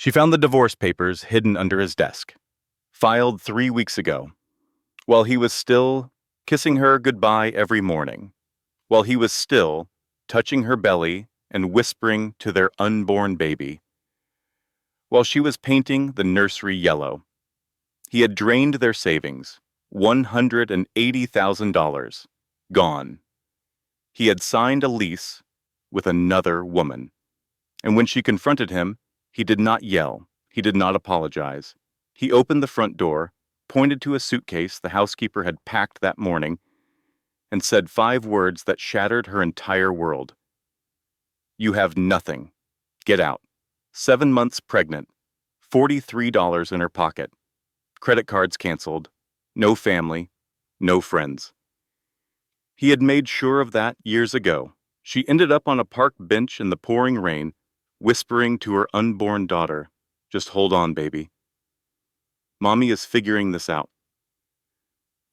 She found the divorce papers hidden under his desk, filed 3 weeks ago, while he was still kissing her goodbye every morning, while he was still touching her belly and whispering to their unborn baby, while she was painting the nursery yellow. He had drained their savings, $180,000, gone. He had signed a lease with another woman. And when she confronted him, he did not yell. He did not apologize. He opened the front door, pointed to a suitcase the housekeeper had packed that morning, and said 5 words that shattered her entire world. "You have nothing. Get out." 7 months pregnant, $43 in her pocket, credit cards canceled, no family, no friends. He had made sure of that years ago. She ended up on a park bench in the pouring rain, whispering to her unborn daughter, "Just hold on, baby. Mommy is figuring this out."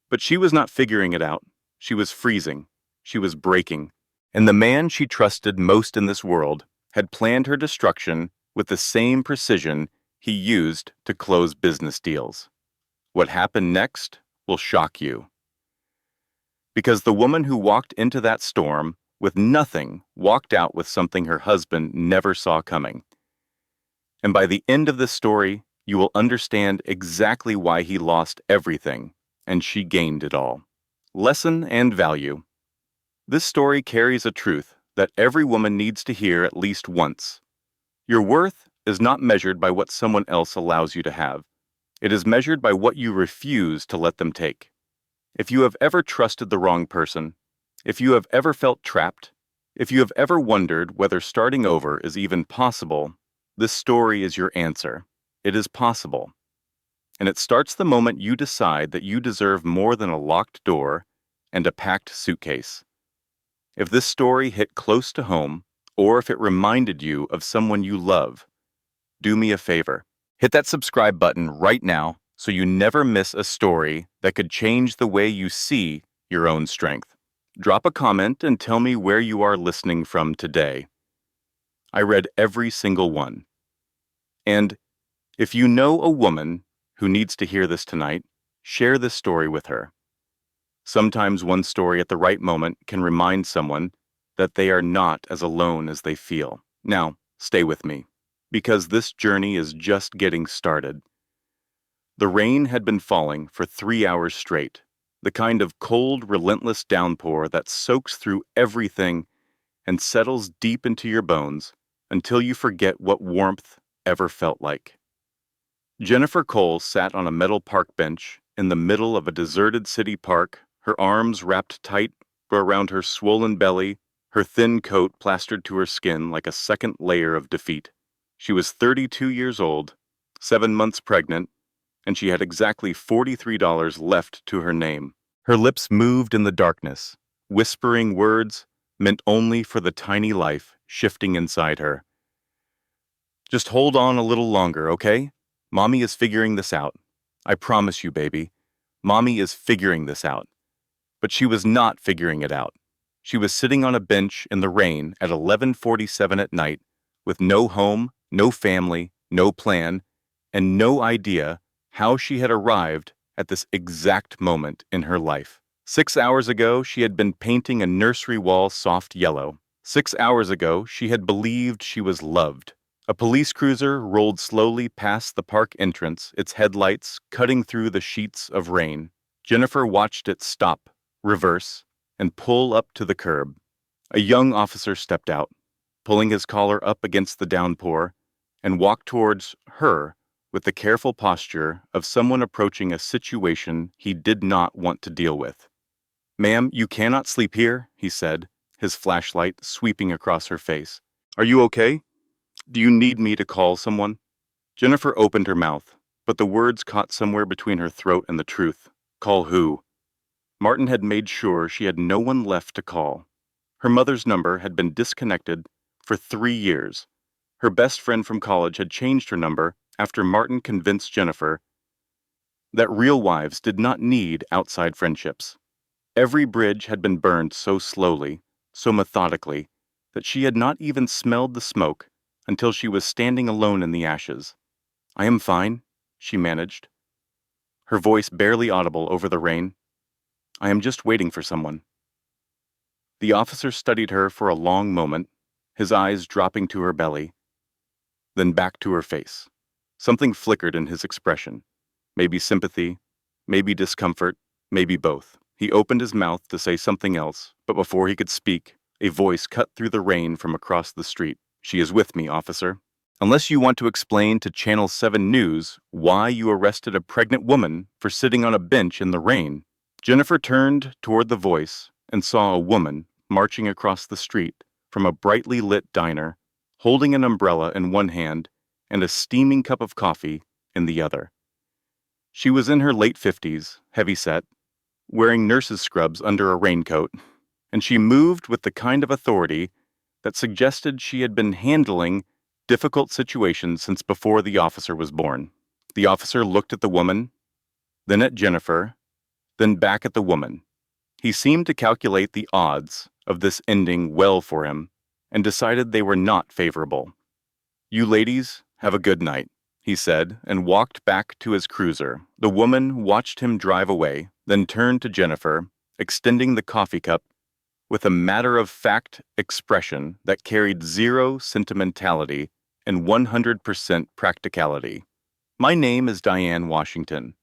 But she was not figuring it out. She was freezing. She was breaking. And the man she trusted most in this world had planned her destruction with the same precision he used to close business deals. What happened next will shock you. Because the woman who walked into that storm with nothing walked out with something her husband never saw coming. And by the end of this story, you will understand exactly why he lost everything and she gained it all. Lesson and value. This story carries a truth that every woman needs to hear at least once. Your worth is not measured by what someone else allows you to have. It is measured by what you refuse to let them take. If you have ever trusted the wrong person, if you have ever felt trapped, if you have ever wondered whether starting over is even possible, this story is your answer. It is possible. And it starts the moment you decide that you deserve more than a locked door and a packed suitcase. If this story hit close to home, or if it reminded you of someone you love, do me a favor. Hit that subscribe button right now so you never miss a story that could change the way you see your own strength. Drop a comment and tell me where you are listening from today. I read every single one. And if you know a woman who needs to hear this tonight, share this story with her. Sometimes one story at the right moment can remind someone that they are not as alone as they feel. Now, stay with me, because this journey is just getting started. The rain had been falling for 3 hours straight, the kind of cold, relentless downpour that soaks through everything and settles deep into your bones until you forget what warmth ever felt like. Jennifer Cole sat on a metal park bench in the middle of a deserted city park, her arms wrapped tight around her swollen belly, her thin coat plastered to her skin like a second layer of defeat. She was 32 years old, 7 months pregnant, and she had exactly $43 left to her name. Her lips moved in the darkness, whispering words meant only for the tiny life shifting inside her. "Just hold on a little longer, okay? Mommy is figuring this out. I promise you, baby. Mommy is figuring this out." But she was not figuring it out. She was sitting on a bench in the rain at 11:47 at night with no home, no family, no plan, and no idea how she had arrived at this exact moment in her life. 6 hours ago, she had been painting a nursery wall soft yellow. 6 hours ago, she had believed she was loved. A police cruiser rolled slowly past the park entrance, its headlights cutting through the sheets of rain. Jennifer watched it stop, reverse, and pull up to the curb. A young officer stepped out, pulling his collar up against the downpour, and walked towards her with the careful posture of someone approaching a situation he did not want to deal with. "Ma'am, you cannot sleep here," he said, his flashlight sweeping across her face. "Are you okay? Do you need me to call someone?" Jennifer opened her mouth, but the words caught somewhere between her throat and the truth. Call who? Martin had made sure she had no one left to call. Her mother's number had been disconnected for 3 years. Her best friend from college had changed her number after Martin convinced Jennifer that real wives did not need outside friendships. Every bridge had been burned so slowly, so methodically, that she had not even smelled the smoke until she was standing alone in the ashes. I am fine, she managed, her voice barely audible over the rain. I am just waiting for someone. The officer studied her for a long moment, his eyes dropping to her belly, then back to her face. Something flickered in his expression. Maybe sympathy, maybe discomfort, maybe both. He opened his mouth to say something else, but before he could speak, a voice cut through the rain from across the street. She is with me, officer. Unless you want to explain to Channel 7 News why you arrested a pregnant woman for sitting on a bench in the rain. Jennifer turned toward the voice and saw a woman marching across the street from a brightly lit diner, holding an umbrella in one hand and a steaming cup of coffee in the other. She was in her late 50s, heavy-set, wearing nurse's scrubs under a raincoat, and she moved with the kind of authority that suggested she had been handling difficult situations since before the officer was born. The officer looked at the woman, then at Jennifer, then back at the woman. He seemed to calculate the odds of this ending well for him and decided they were not favorable. You ladies have a good night, he said, and walked back to his cruiser. The woman watched him drive away, then turned to Jennifer, extending the coffee cup with a matter-of-fact expression that carried zero sentimentality and 100% practicality. My name is Diane Washington.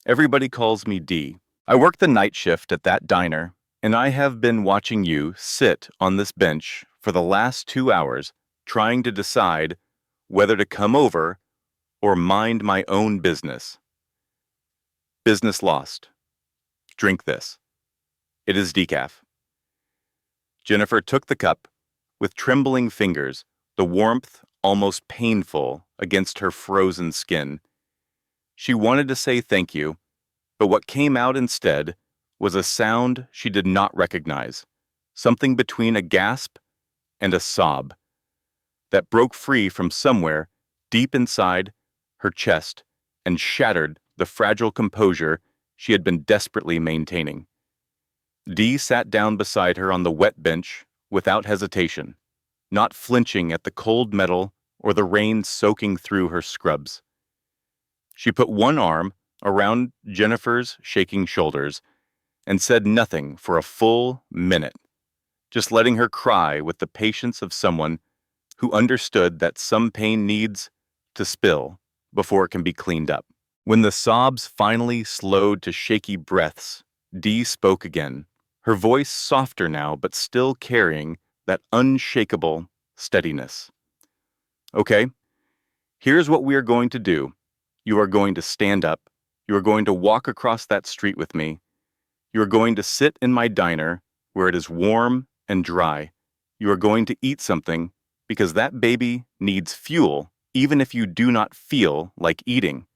Everybody calls me Dee. I work the night shift at that diner, and I have been watching you sit on this bench for the last 2 hours trying to decide whether to come over or mind my own business. Business lost. Drink this. It is decaf. Jennifer took the cup with trembling fingers, the warmth almost painful against her frozen skin. She wanted to say thank you, but what came out instead was a sound she did not recognize, something between a gasp and a sob that broke free from somewhere deep inside her chest and shattered the fragile composure she had been desperately maintaining. Dee sat down beside her on the wet bench without hesitation, not flinching at the cold metal or the rain soaking through her scrubs. She put one arm around Jennifer's shaking shoulders and said nothing for a full minute, just letting her cry with the patience of someone who understood that some pain needs to spill before it can be cleaned up. When the sobs finally slowed to shaky breaths, Dee spoke again, her voice softer now but still carrying that unshakable steadiness. Okay, here's what we are going to do. You are going to stand up. You are going to walk across that street with me. You are going to sit in my diner where it is warm and dry. You are going to eat something because that baby needs fuel even if you do not feel like eating.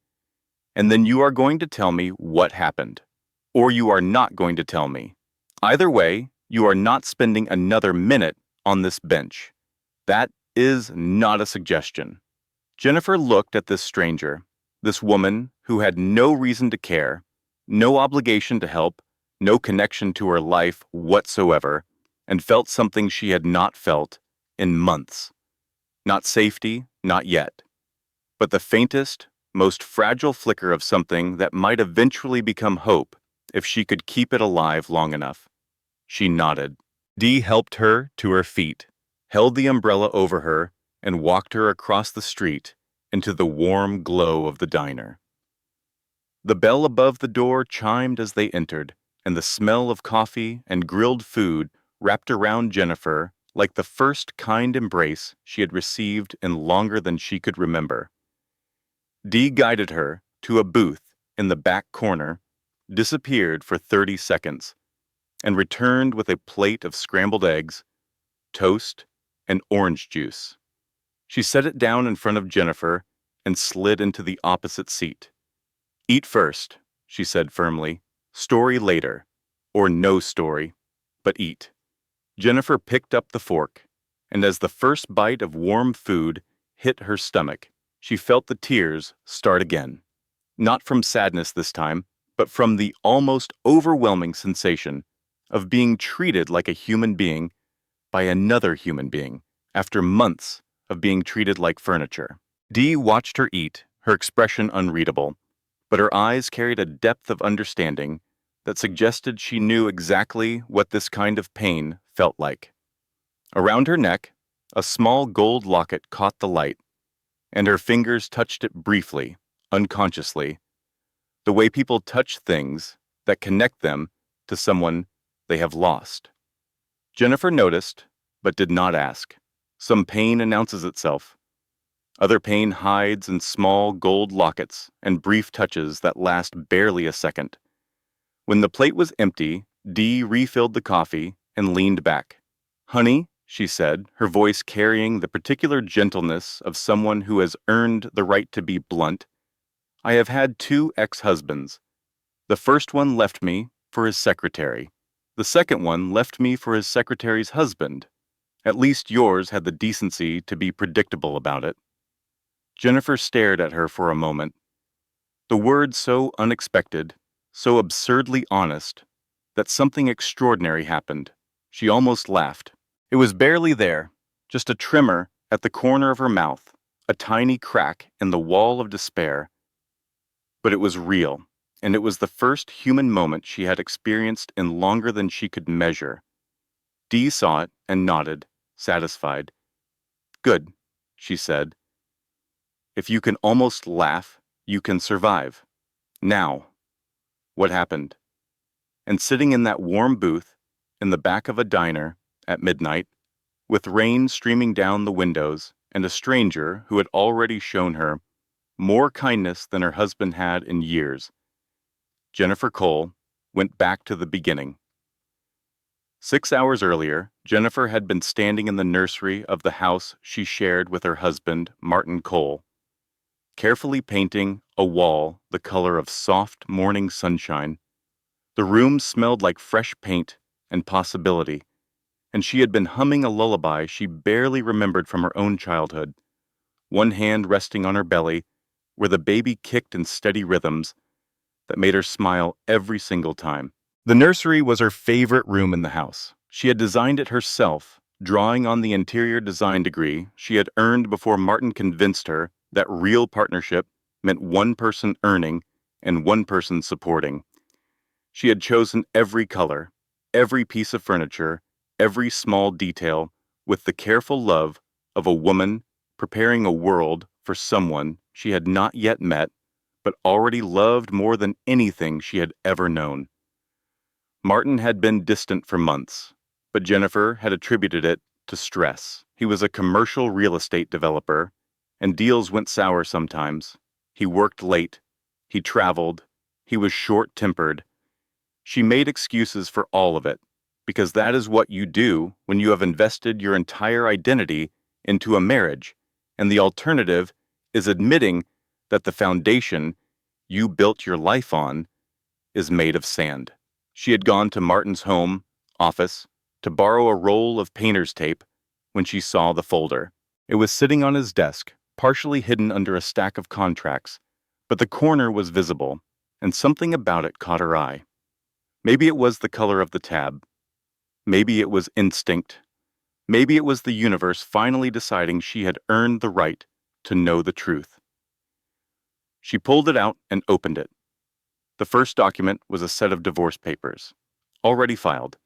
And then you are going to tell me what happened. Or you are not going to tell me. Either way, you are not spending another minute on this bench. That is not a suggestion. Jennifer looked at this stranger, this woman who had no reason to care, no obligation to help, no connection to her life whatsoever, and felt something she had not felt in months. Not safety, not yet, but the faintest, most fragile flicker of something that might eventually become hope if she could keep it alive long enough. She nodded. Dee helped her to her feet, held the umbrella over her, and walked her across the street into the warm glow of the diner. The bell above the door chimed as they entered, and the smell of coffee and grilled food wrapped around Jennifer like the first kind embrace she had received in longer than she could remember. Dee guided her to a booth in the back corner, disappeared for 30 seconds, and returned with a plate of scrambled eggs, toast, and orange juice. She set it down in front of Jennifer and slid into the opposite seat. Eat first, she said firmly. Story later, or no story, but eat. Jennifer picked up the fork, and as the first bite of warm food hit her stomach, she felt the tears start again. Not from sadness this time, but from the almost overwhelming sensation of being treated like a human being by another human being after months of being treated like furniture. Dee watched her eat, her expression unreadable, but her eyes carried a depth of understanding that suggested she knew exactly what this kind of pain felt like. Around her neck, a small gold locket caught the light, and her fingers touched it briefly, unconsciously, the way people touch things that connect them to someone they have lost. Jennifer noticed, but did not ask. Some pain announces itself. Other pain hides in small gold lockets and brief touches that last barely a second. When the plate was empty, Dee refilled the coffee and leaned back. "Honey," she said, her voice carrying the particular gentleness of someone who has earned the right to be blunt, "I have had 2 ex-husbands. The first one left me for his secretary. The second one left me for his secretary's husband. At least yours had the decency to be predictable about it." Jennifer stared at her for a moment. The word so unexpected, so absurdly honest, that something extraordinary happened. She almost laughed. It was barely there, just a tremor at the corner of her mouth, a tiny crack in the wall of despair. But it was real, and it was the first human moment she had experienced in longer than she could measure. Dee saw it and nodded, satisfied. "Good," she said. "If you can almost laugh, you can survive. Now." What happened? And sitting in that warm booth, in the back of a diner, at midnight, with rain streaming down the windows and a stranger who had already shown her more kindness than her husband had in years, Jennifer Cole went back to the beginning. 6 hours earlier, Jennifer had been standing in the nursery of the house she shared with her husband, Martin Cole, carefully painting a wall the color of soft morning sunshine. The room smelled like fresh paint and possibility, and she had been humming a lullaby she barely remembered from her own childhood, one hand resting on her belly, where the baby kicked in steady rhythms that made her smile every single time. The nursery was her favorite room in the house. She had designed it herself, drawing on the interior design degree she had earned before Martin convinced her that real partnership meant one person earning and one person supporting. She had chosen every color, every piece of furniture, every small detail, with the careful love of a woman preparing a world for someone she had not yet met, but already loved more than anything she had ever known. Martin had been distant for months, but Jennifer had attributed it to stress. He was a commercial real estate developer, and deals went sour sometimes. He worked late. He traveled. He was short-tempered. She made excuses for all of it, because that is what you do when you have invested your entire identity into a marriage, and the alternative is admitting that the foundation you built your life on is made of sand. She had gone to Martin's home office to borrow a roll of painter's tape when she saw the folder. It was sitting on his desk, partially hidden under a stack of contracts, but the corner was visible, and something about it caught her eye. Maybe it was the color of the tab. Maybe it was instinct. Maybe it was the universe finally deciding she had earned the right to know the truth. She pulled it out and opened it. The first document was a set of divorce papers, already filed.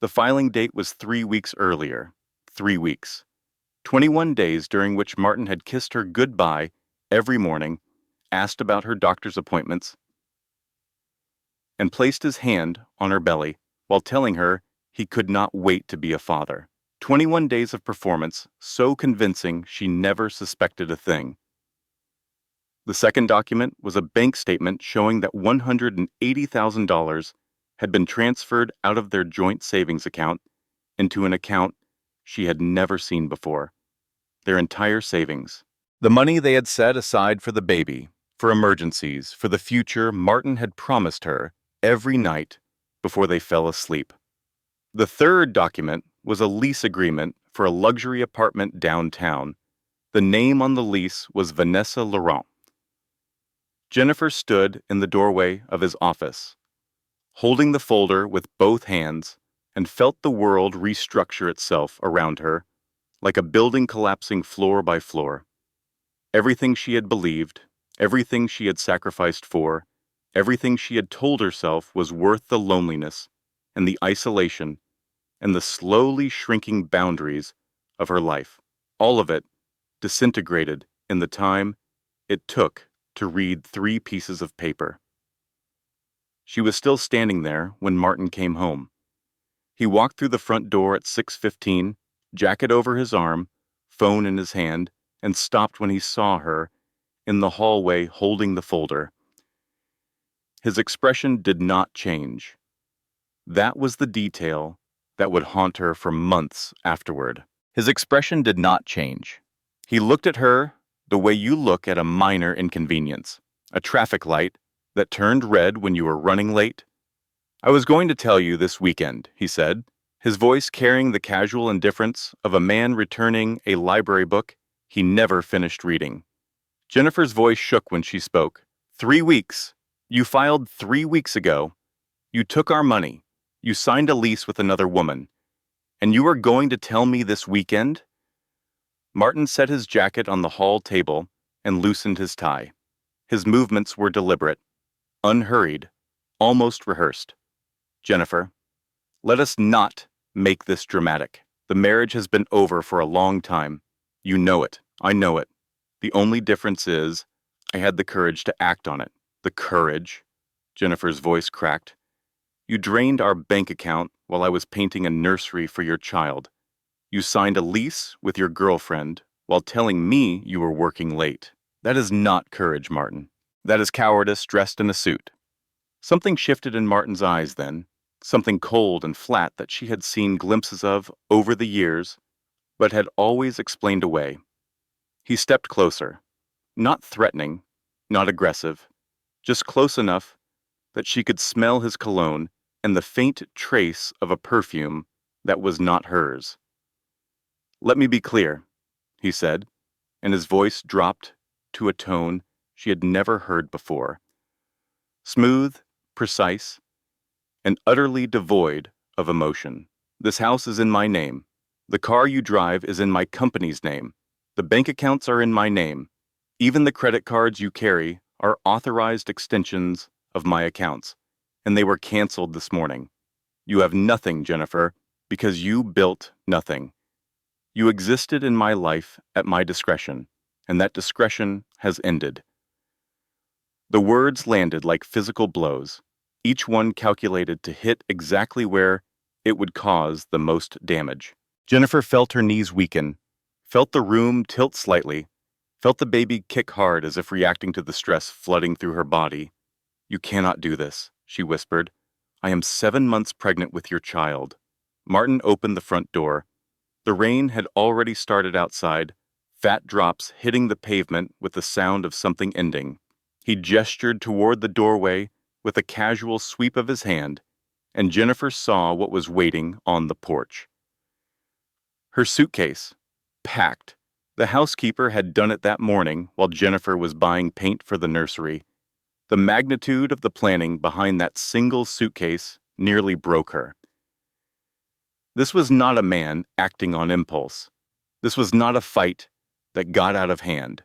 The filing date was 3 weeks earlier. 3 weeks. 21 days during which Martin had kissed her goodbye every morning, asked about her doctor's appointments, and placed his hand on her belly while telling her he could not wait to be a father. 21 days of performance, so convincing she never suspected a thing. The second document was a bank statement showing that $180,000 had been transferred out of their joint savings account into an account she had never seen before. Their entire savings. The money they had set aside for the baby, for emergencies, for the future Martin had promised her every night before they fell asleep. The third document was a lease agreement for a luxury apartment downtown. The name on the lease was Vanessa Laurent. Jennifer stood in the doorway of his office, holding the folder with both hands, and felt the world restructure itself around her, like a building collapsing floor by floor. Everything she had believed, Everything she had sacrificed for, everything she had told herself was worth the loneliness and the isolation and the slowly shrinking boundaries of her life. All of it disintegrated in the time it took to read 3 pieces of paper. She was still standing there when Martin came home. He walked through the front door at 6:15, jacket over his arm, phone in his hand, and stopped when he saw her in the hallway holding the folder. His expression did not change. That was the detail that would haunt her for months afterward. His expression did not change. He looked at her the way you look at a minor inconvenience, a traffic light that turned red when you were running late. "I was going to tell you this weekend," he said, his voice carrying the casual indifference of a man returning a library book he never finished reading. Jennifer's voice shook when she spoke. 3 weeks. You filed 3 weeks ago. You took our money. You signed a lease with another woman. And you are going to tell me this weekend?" Martin set his jacket on the hall table and loosened his tie. His movements were deliberate, unhurried, almost rehearsed. "Jennifer, let us not make this dramatic. The marriage has been over for a long time. You know it. I know it. The only difference is I had the courage to act on it." "The courage?" Jennifer's voice cracked. "You drained our bank account while I was painting a nursery for your child. You signed a lease with your girlfriend while telling me you were working late. That is not courage, Martin. That is cowardice dressed in a suit." Something shifted in Martin's eyes then, something cold and flat that she had seen glimpses of over the years, but had always explained away. He stepped closer, not threatening, not aggressive, just close enough that she could smell his cologne and the faint trace of a perfume that was not hers. "Let me be clear," he said, and his voice dropped to a tone she had never heard before. Smooth, precise, and utterly devoid of emotion. "This house is in my name. The car you drive is in my company's name. The bank accounts are in my name. Even the credit cards you carry are authorized extensions of my accounts, and they were canceled this morning. You have nothing, Jennifer, because you built nothing. You existed in my life at my discretion, and that discretion has ended." The words landed like physical blows, each one calculated to hit exactly where it would cause the most damage. Jennifer felt her knees weaken, felt the room tilt slightly, felt the baby kick hard as if reacting to the stress flooding through her body. "You cannot do this," she whispered. "I am 7 months pregnant with your child." Martin opened the front door. The rain had already started outside, fat drops hitting the pavement with the sound of something ending. He gestured toward the doorway with a casual sweep of his hand, and Jennifer saw what was waiting on the porch. Her suitcase, packed. The housekeeper had done it that morning while Jennifer was buying paint for the nursery. The magnitude of the planning behind that single suitcase nearly broke her. This was not a man acting on impulse. This was not a fight that got out of hand.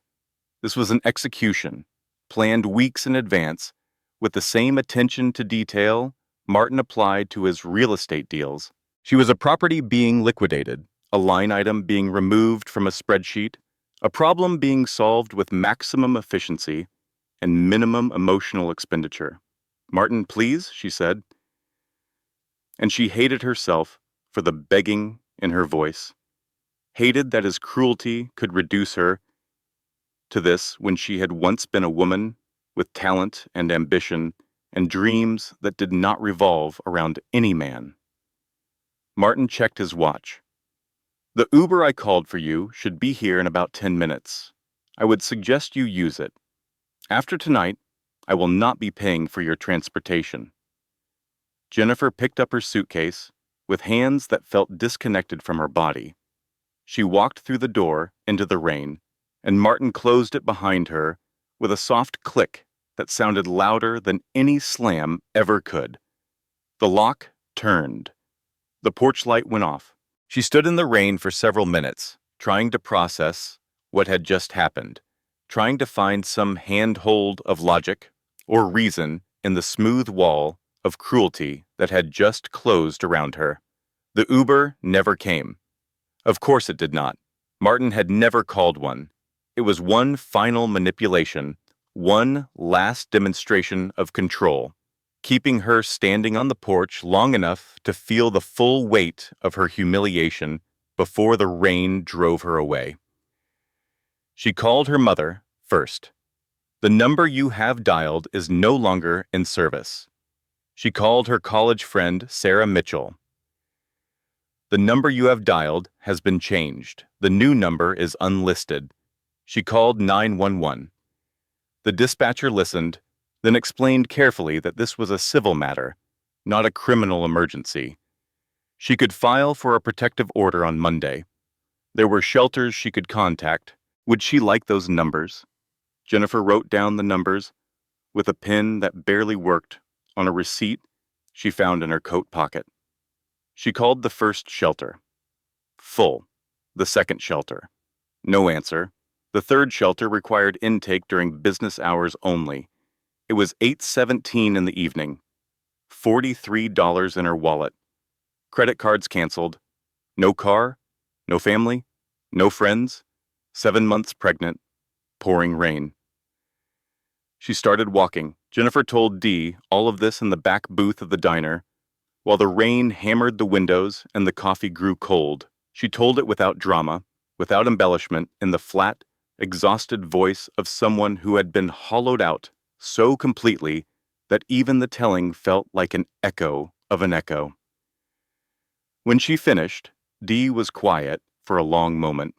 This was an execution, planned weeks in advance, with the same attention to detail Martin applied to his real estate deals. She was a property being liquidated, a line item being removed from a spreadsheet, a problem being solved with maximum efficiency and minimum emotional expenditure. "Martin, please," she said. And she hated herself for the begging in her voice, hated that his cruelty could reduce her to this when she had once been a woman with talent and ambition and dreams that did not revolve around any man. Martin checked his watch. "The Uber I called for you should be here in about 10 minutes. I would suggest you use it. After tonight, I will not be paying for your transportation." Jennifer picked up her suitcase with hands that felt disconnected from her body. She walked through the door into the rain, and Martin closed it behind her with a soft click that sounded louder than any slam ever could. The lock turned. The porch light went off. She stood in the rain for several minutes, trying to process what had just happened, trying to find some handhold of logic or reason in the smooth wall of cruelty that had just closed around her. The Uber never came. Of course it did not. Martin had never called one. It was one final manipulation, one last demonstration of control, keeping her standing on the porch long enough to feel the full weight of her humiliation before the rain drove her away. She called her mother first. The number you have dialed is no longer in service. She called her college friend, Sarah Mitchell. The number you have dialed has been changed. The new number is unlisted. She called 911. The dispatcher listened, then explained carefully that this was a civil matter, not a criminal emergency. She could file for a protective order on Monday. There were shelters she could contact. Would she like those numbers? Jennifer wrote down the numbers with a pen that barely worked on a receipt she found in her coat pocket. She called the first shelter. Full. The second shelter. No answer. The third shelter required intake during business hours only. It was 8:17 in the evening. $43 in her wallet. Credit cards canceled. No car, no family, no friends, 7 months pregnant, pouring rain. She started walking. Jennifer told Dee all of this in the back booth of the diner. While the rain hammered the windows and the coffee grew cold, she told it without drama, without embellishment, in the flat, exhausted voice of someone who had been hollowed out so completely that even the telling felt like an echo of an echo. When she finished, Dee was quiet for a long moment.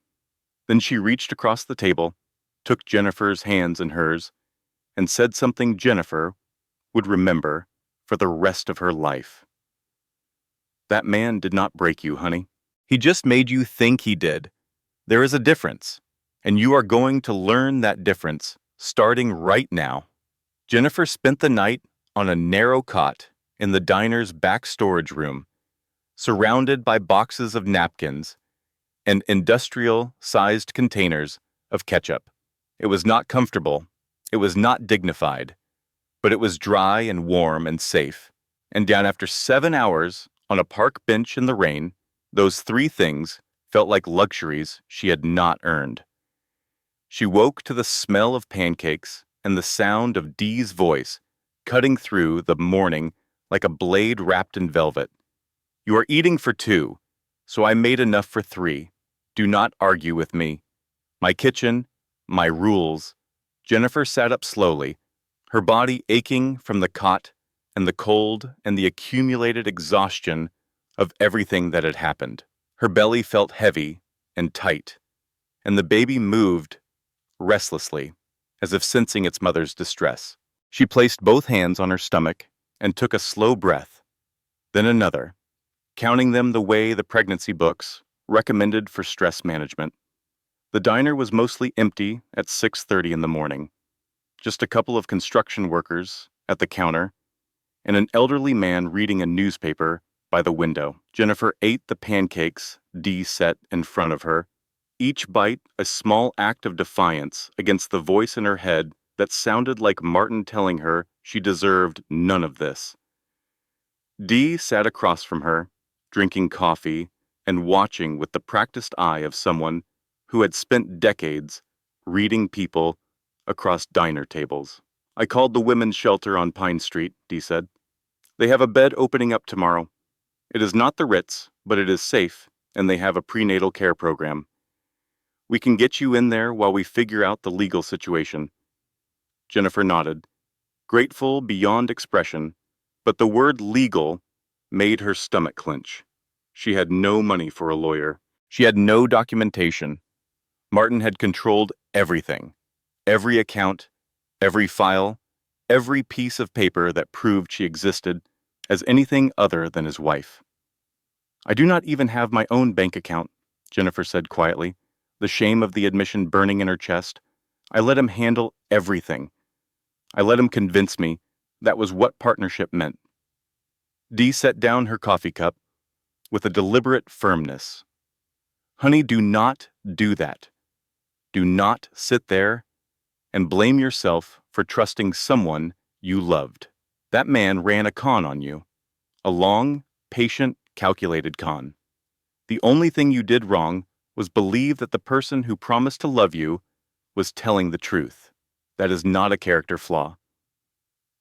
Then she reached across the table, took Jennifer's hands in hers, and said something Jennifer would remember for the rest of her life. That man did not break you, honey. He just made you think he did. There is a difference, and you are going to learn that difference starting right now. Jennifer spent the night on a narrow cot in the diner's back storage room, surrounded by boxes of napkins and industrial-sized containers of ketchup. It was not comfortable. It was not dignified, but it was dry and warm and safe. And down after 7 hours on a park bench in the rain, those three things felt like luxuries she had not earned. She woke to the smell of pancakes and the sound of Dee's voice cutting through the morning like a blade wrapped in velvet. You are eating for 2, so I made enough for 3. Do not argue with me. My kitchen, my rules. Jennifer sat up slowly, her body aching from the cot and the cold and the accumulated exhaustion of everything that had happened. Her belly felt heavy and tight, and the baby moved restlessly, as if sensing its mother's distress. She placed both hands on her stomach and took a slow breath, then another, counting them the way the pregnancy books recommended for stress management. The diner was mostly empty at 6:30 in the morning. Just a couple of construction workers at the counter and an elderly man reading a newspaper by the window. Jennifer ate the pancakes Dee set in front of her, each bite a small act of defiance against the voice in her head that sounded like Martin telling her she deserved none of this. Dee sat across from her, drinking coffee and watching with the practiced eye of someone who had spent decades reading people across diner tables. I called the women's shelter on Pine Street, Dee said. They have a bed opening up tomorrow. It is not the Ritz, but it is safe, and they have a prenatal care program. We can get you in there while we figure out the legal situation. Jennifer nodded, grateful beyond expression, but the word legal made her stomach clench. She had no money for a lawyer. She had no documentation. Martin had controlled everything. Every account, every file, every piece of paper that proved she existed as anything other than his wife. I do not even have my own bank account, Jennifer said quietly, the shame of the admission burning in her chest. I let him handle everything. I let him convince me that was what partnership meant. Dee set down her coffee cup with a deliberate firmness. Honey, do not do that. Do not sit there and blame yourself for trusting someone you loved. That man ran a con on you. A long, patient, calculated con. The only thing you did wrong was believe that the person who promised to love you was telling the truth. That is not a character flaw.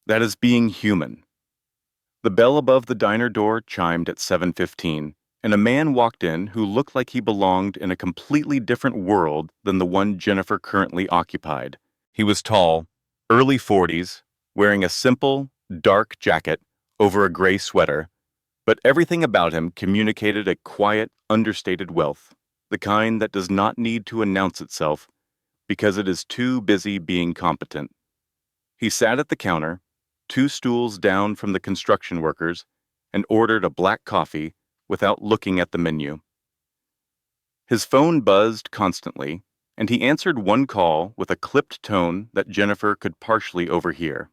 That is being human. The bell above the diner door chimed at 7:15, and a man walked in who looked like he belonged in a completely different world than the one Jennifer currently occupied. He was tall, early 40s, wearing a simple, dark jacket over a gray sweater, but everything about him communicated a quiet, understated wealth, the kind that does not need to announce itself because it is too busy being competent. He sat at the counter, 2 stools down from the construction workers, and ordered a black coffee without looking at the menu. His phone buzzed constantly, and he answered one call with a clipped tone that Jennifer could partially overhear.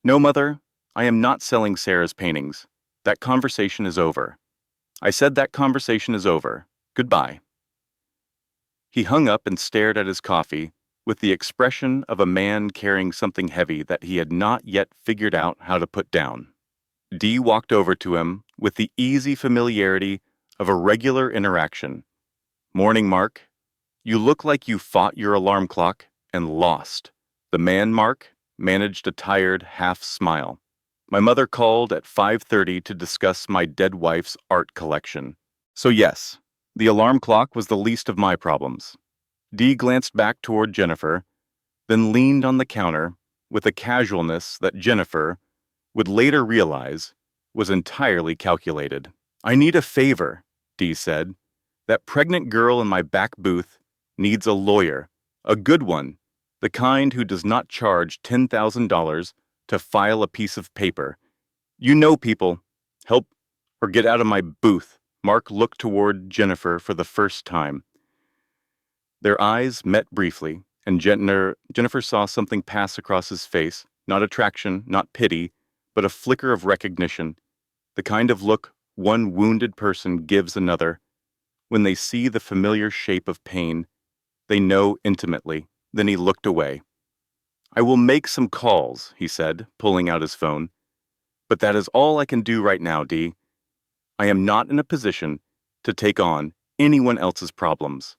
"No, Mother, I am not selling Sarah's paintings. That conversation is over. I said that conversation is over. Goodbye." He hung up and stared at his coffee with the expression of a man carrying something heavy that he had not yet figured out how to put down. Dee walked over to him with the easy familiarity of a regular interaction. "Morning, Mark. You look like you fought your alarm clock and lost." The man, Mark, managed a tired half smile. "My mother called at 5:30 to discuss my dead wife's art collection. So yes, the alarm clock was the least of my problems." Dee glanced back toward Jennifer, then leaned on the counter with a casualness that Jennifer would later realize was entirely calculated. "I need a favor," Dee said. "That pregnant girl in my back booth needs a lawyer, a good one, the kind who does not charge $10,000 to file a piece of paper. You know people. Help or get out of my booth." Mark looked toward Jennifer for the first time. Their eyes met briefly, and Jennifer saw something pass across his face, not attraction, not pity, but a flicker of recognition, the kind of look one wounded person gives another. When they see the familiar shape of pain, they know intimately. Then he looked away. "I will make some calls," he said, pulling out his phone. "But that is all I can do right now, Dee. I am not in a position to take on anyone else's problems."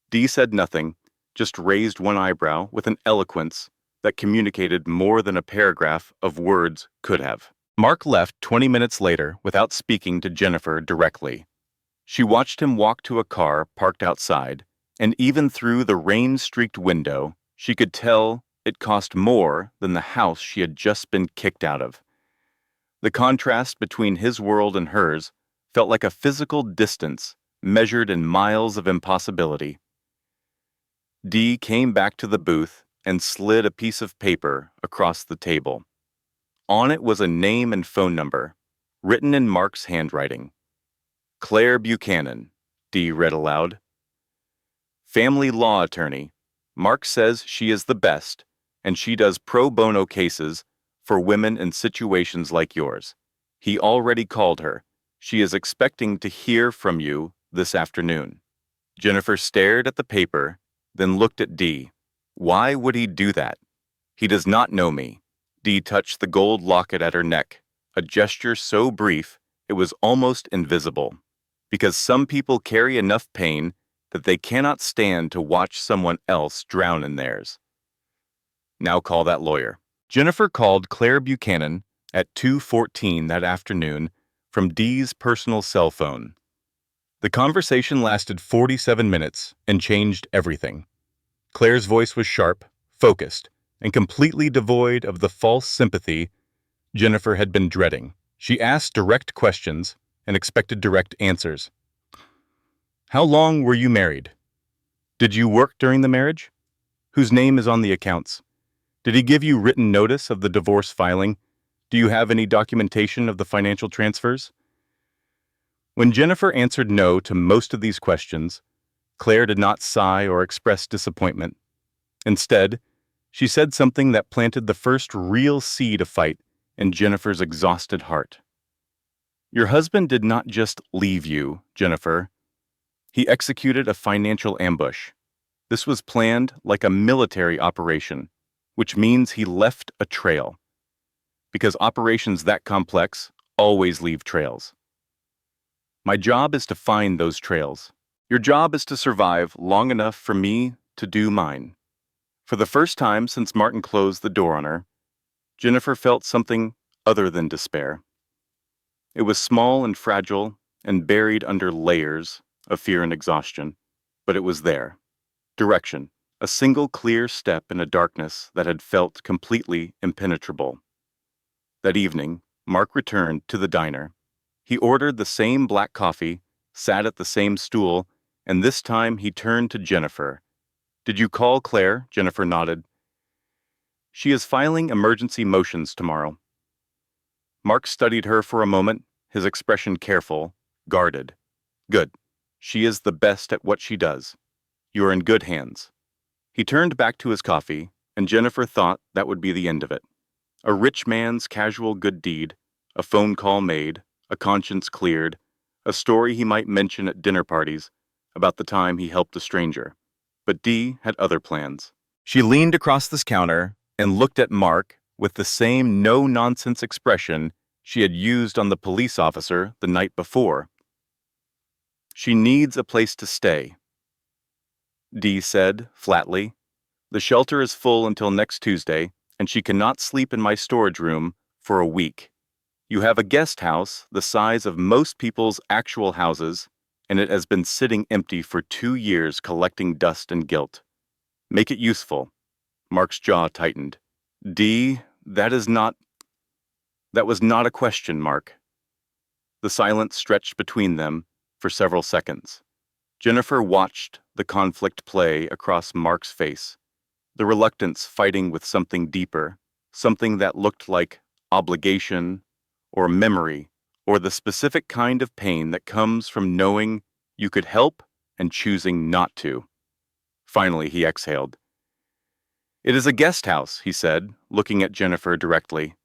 Dee said nothing, just raised one eyebrow with an eloquence that communicated more than a paragraph of words could have. Mark left 20 minutes later without speaking to Jennifer directly. She watched him walk to a car parked outside, and even through the rain-streaked window, she could tell it cost more than the house she had just been kicked out of. The contrast between his world and hers felt like a physical distance measured in miles of impossibility. Dee came back to the booth and slid a piece of paper across the table. On it was a name and phone number, written in Mark's handwriting. "Claire Buchanan," Dee read aloud. "Family law attorney. Mark says she is the best, and she does pro bono cases for women in situations like yours. He already called her. She is expecting to hear from you this afternoon." Jennifer stared at the paper, then looked at Dee. Why would he do that? "He does not know me." Dee touched the gold locket at her neck, a gesture so brief it was almost invisible. "Because some people carry enough pain that they cannot stand to watch someone else drown in theirs. Now call that lawyer." Jennifer called Claire Buchanan at 2:14 that afternoon from Dee's personal cell phone. The conversation lasted 47 minutes and changed everything. Claire's voice was sharp, focused, and completely devoid of the false sympathy Jennifer had been dreading. She asked direct questions and expected direct answers. "How long were you married? Did you work during the marriage? Whose name is on the accounts? Did he give you written notice of the divorce filing? Do you have any documentation of the financial transfers?" When Jennifer answered no to most of these questions, Claire did not sigh or express disappointment. Instead, she said something that planted the first real seed of fight in Jennifer's exhausted heart. "Your husband did not just leave you, Jennifer. He executed a financial ambush. This was planned like a military operation, which means he left a trail, because operations that complex always leave trails. My job is to find those trails. Your job is to survive long enough for me to do mine. For the first time since Martin closed the door on her, Jennifer felt something other than despair. It was small and fragile and buried under layers of fear and exhaustion, but it was there. Direction, a single clear step in a darkness that had felt completely impenetrable. That evening, Mark returned to the diner. He ordered the same black coffee, sat at the same stool, and this time he turned to Jennifer. "Did you call Claire?" Jennifer nodded. "She is filing emergency motions tomorrow." Mark studied her for a moment, his expression careful, guarded. "Good. She is the best at what she does. You are in good hands." He turned back to his coffee, and Jennifer thought that would be the end of it. A rich man's casual good deed, a phone call made, a conscience cleared, a story he might mention at dinner parties about the time he helped a stranger. But Dee had other plans. She leaned across this counter and looked at Mark with the same no-nonsense expression she had used on the police officer the night before. "She needs a place to stay," Dee said flatly. "The shelter is full until next Tuesday, and she cannot sleep in my storage room for a week. You have a guest house the size of most people's actual houses, and it has been sitting empty for 2 years collecting dust and guilt. Make it useful." Mark's jaw tightened. "Dee, that was not a question, Mark." The silence stretched between them for several seconds. Jennifer watched the conflict play across Mark's face, the reluctance fighting with something deeper, something that looked like obligation or memory, or the specific kind of pain that comes from knowing you could help and choosing not to. Finally, he exhaled. "It is a guest house," he said, looking at Jennifer directly.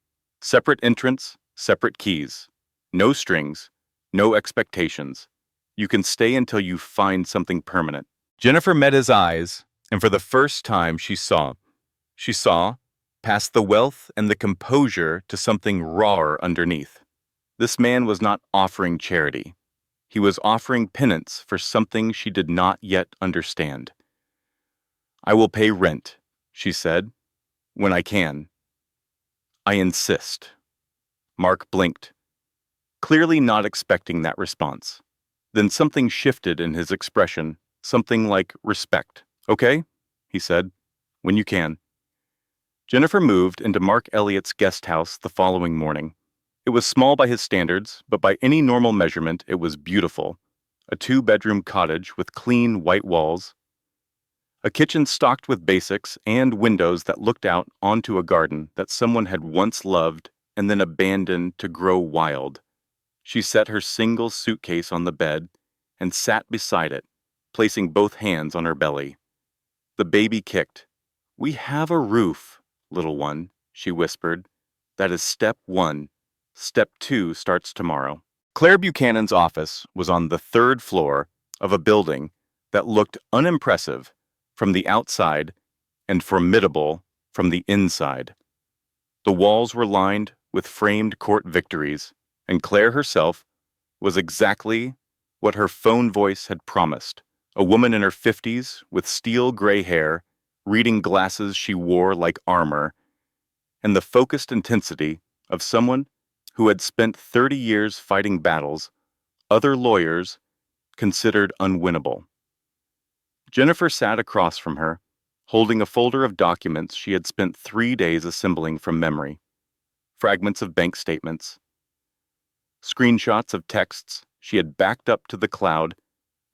"Separate entrance, separate keys. No strings, no expectations. You can stay until you find something permanent." Jennifer met his eyes, and for the first time she saw, past the wealth and the composure, to something rawer underneath. This man was not offering charity. He was offering penance for something she did not yet understand. "I will pay rent," she said, "when I can. I insist." Mark blinked, clearly not expecting that response. Then something shifted in his expression, something like respect. "Okay," he said, "when you can." Jennifer moved into Mark Elliott's guest house the following morning. It was small by his standards, but by any normal measurement it was beautiful. A 2-bedroom cottage with clean white walls, a kitchen stocked with basics, and windows that looked out onto a garden that someone had once loved and then abandoned to grow wild. She set her single suitcase on the bed and sat beside it, placing both hands on her belly. The baby kicked. "We have a roof, little one," she whispered. "That is step 1. Step 2 starts tomorrow." Claire Buchanan's office was on the 3rd floor of a building that looked unimpressive from the outside and formidable from the inside. The walls were lined with framed court victories, and Claire herself was exactly what her phone voice had promised: a woman in her 50s with steel gray hair, reading glasses she wore like armor, and the focused intensity of someone who had spent 30 years fighting battles other lawyers considered unwinnable. Jennifer sat across from her, holding a folder of documents she had spent 3 days assembling from memory. Fragments of bank statements, screenshots of texts she had backed up to the cloud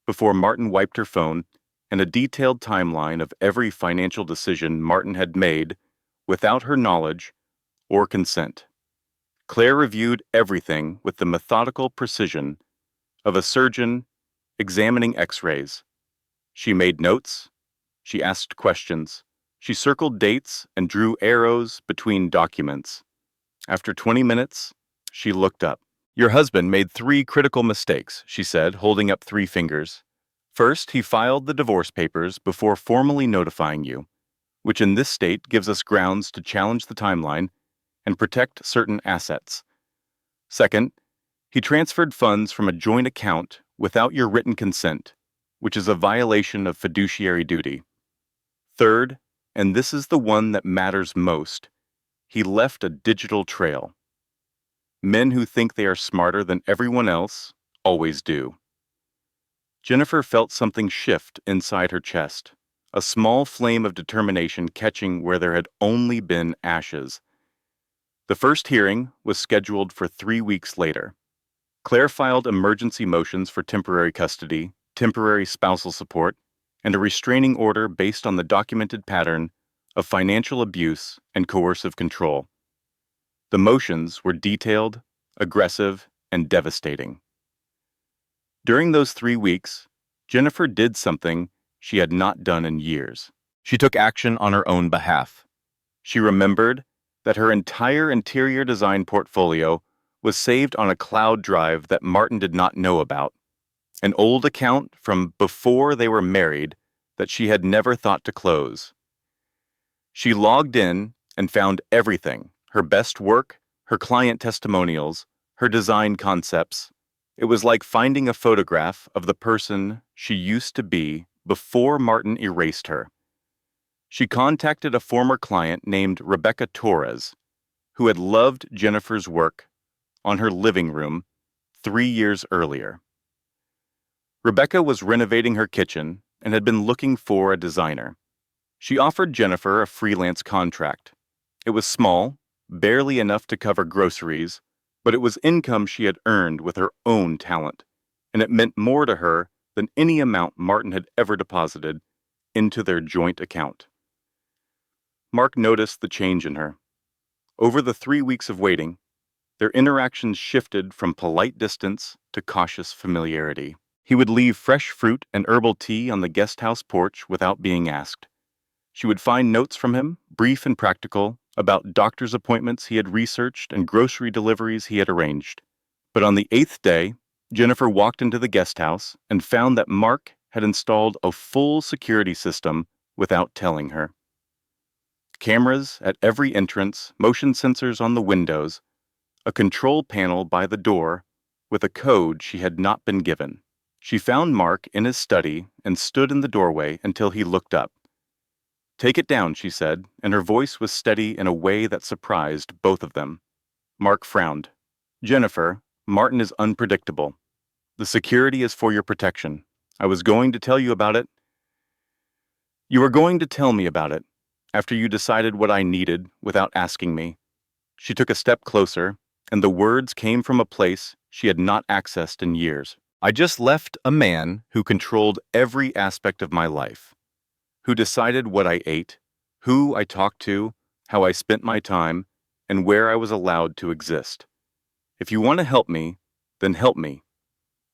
before Martin wiped her phone, and a detailed timeline of every financial decision Martin had made without her knowledge or consent. Claire reviewed everything with the methodical precision of a surgeon examining X-rays. She made notes, she asked questions, she circled dates and drew arrows between documents. After 20 minutes, she looked up. "Your husband made 3 critical mistakes," she said, holding up 3 fingers. First, he filed the divorce papers before formally notifying you, which in this state gives us grounds to challenge the timeline and protect certain assets. Second, he transferred funds from a joint account without your written consent, which is a violation of fiduciary duty. Third, and this is the one that matters most, he left a digital trail. Men who think they are smarter than everyone else always do. Jennifer felt something shift inside her chest, a small flame of determination catching where there had only been ashes. The first hearing was scheduled for 3 weeks later. Claire filed emergency motions for temporary custody, temporary spousal support, and a restraining order based on the documented pattern of financial abuse and coercive control. The motions were detailed, aggressive, and devastating. During those 3 weeks, Jennifer did something she had not done in years. She took action on her own behalf. She remembered that her entire interior design portfolio was saved on a cloud drive that Martin did not know about, an old account from before they were married that she had never thought to close. She logged in and found everything: her best work, her client testimonials, her design concepts. It was like finding a photograph of the person she used to be before Martin erased her. She contacted a former client named Rebecca Torres, who had loved Jennifer's work on her living room 3 years earlier. Rebecca was renovating her kitchen and had been looking for a designer. She offered Jennifer a freelance contract. It was small, barely enough to cover groceries, but it was income she had earned with her own talent, and it meant more to her than any amount Martin had ever deposited into their joint account. Mark noticed the change in her. Over the 3 weeks of waiting, their interactions shifted from polite distance to cautious familiarity. He would leave fresh fruit and herbal tea on the guest house porch without being asked. She would find notes from him, brief and practical, about doctor's appointments he had researched and grocery deliveries he had arranged. But on the 8th day, Jennifer walked into the guest house and found that Mark had installed a full security system without telling her. Cameras at every entrance, motion sensors on the windows, a control panel by the door with a code she had not been given. She found Mark in his study and stood in the doorway until he looked up. "Take it down," she said, and her voice was steady in a way that surprised both of them. Mark frowned. "Jennifer, Martin is unpredictable. The security is for your protection. I was going to tell you about it. You were going to tell me about it after you decided what I needed without asking me." She took a step closer, and the words came from a place she had not accessed in years. "I just left a man who controlled every aspect of my life, who decided what I ate, who I talked to, how I spent my time, and where I was allowed to exist. If you want to help me, then help me.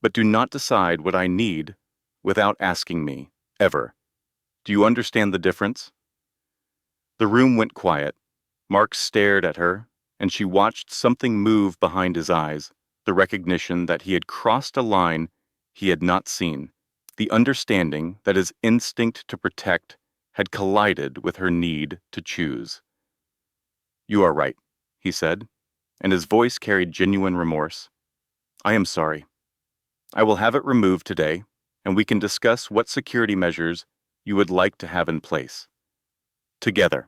But do not decide what I need without asking me, ever. Do you understand the difference?" The room went quiet. Mark stared at her, and she watched something move behind his eyes, the recognition that he had crossed a line he had not seen, the understanding that his instinct to protect had collided with her need to choose. "You are right," he said, and his voice carried genuine remorse. "I am sorry. I will have it removed today, and we can discuss what security measures you would like to have in place. Together."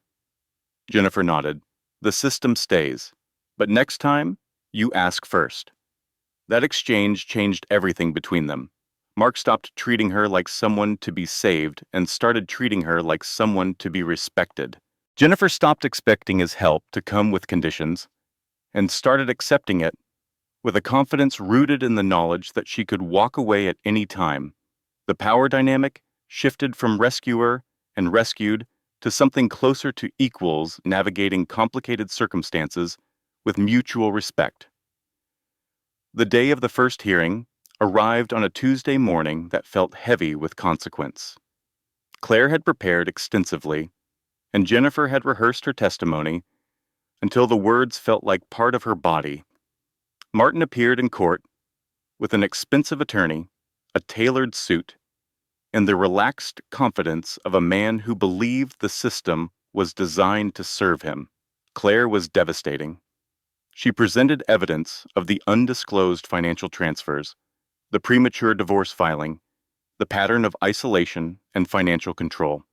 Jennifer nodded. "The system stays, but next time, you ask first." That exchange changed everything between them. Mark stopped treating her like someone to be saved and started treating her like someone to be respected. Jennifer stopped expecting his help to come with conditions and started accepting it with a confidence rooted in the knowledge that she could walk away at any time. The power dynamic shifted from rescuer and rescued to something closer to equals navigating complicated circumstances with mutual respect. The day of the first hearing arrived on a Tuesday morning that felt heavy with consequence. Claire had prepared extensively, and Jennifer had rehearsed her testimony until the words felt like part of her body. Martin appeared in court with an expensive attorney, a tailored suit, and the relaxed confidence of a man who believed the system was designed to serve him. Claire was devastating. She presented evidence of the undisclosed financial transfers, the premature divorce filing, the pattern of isolation and financial control.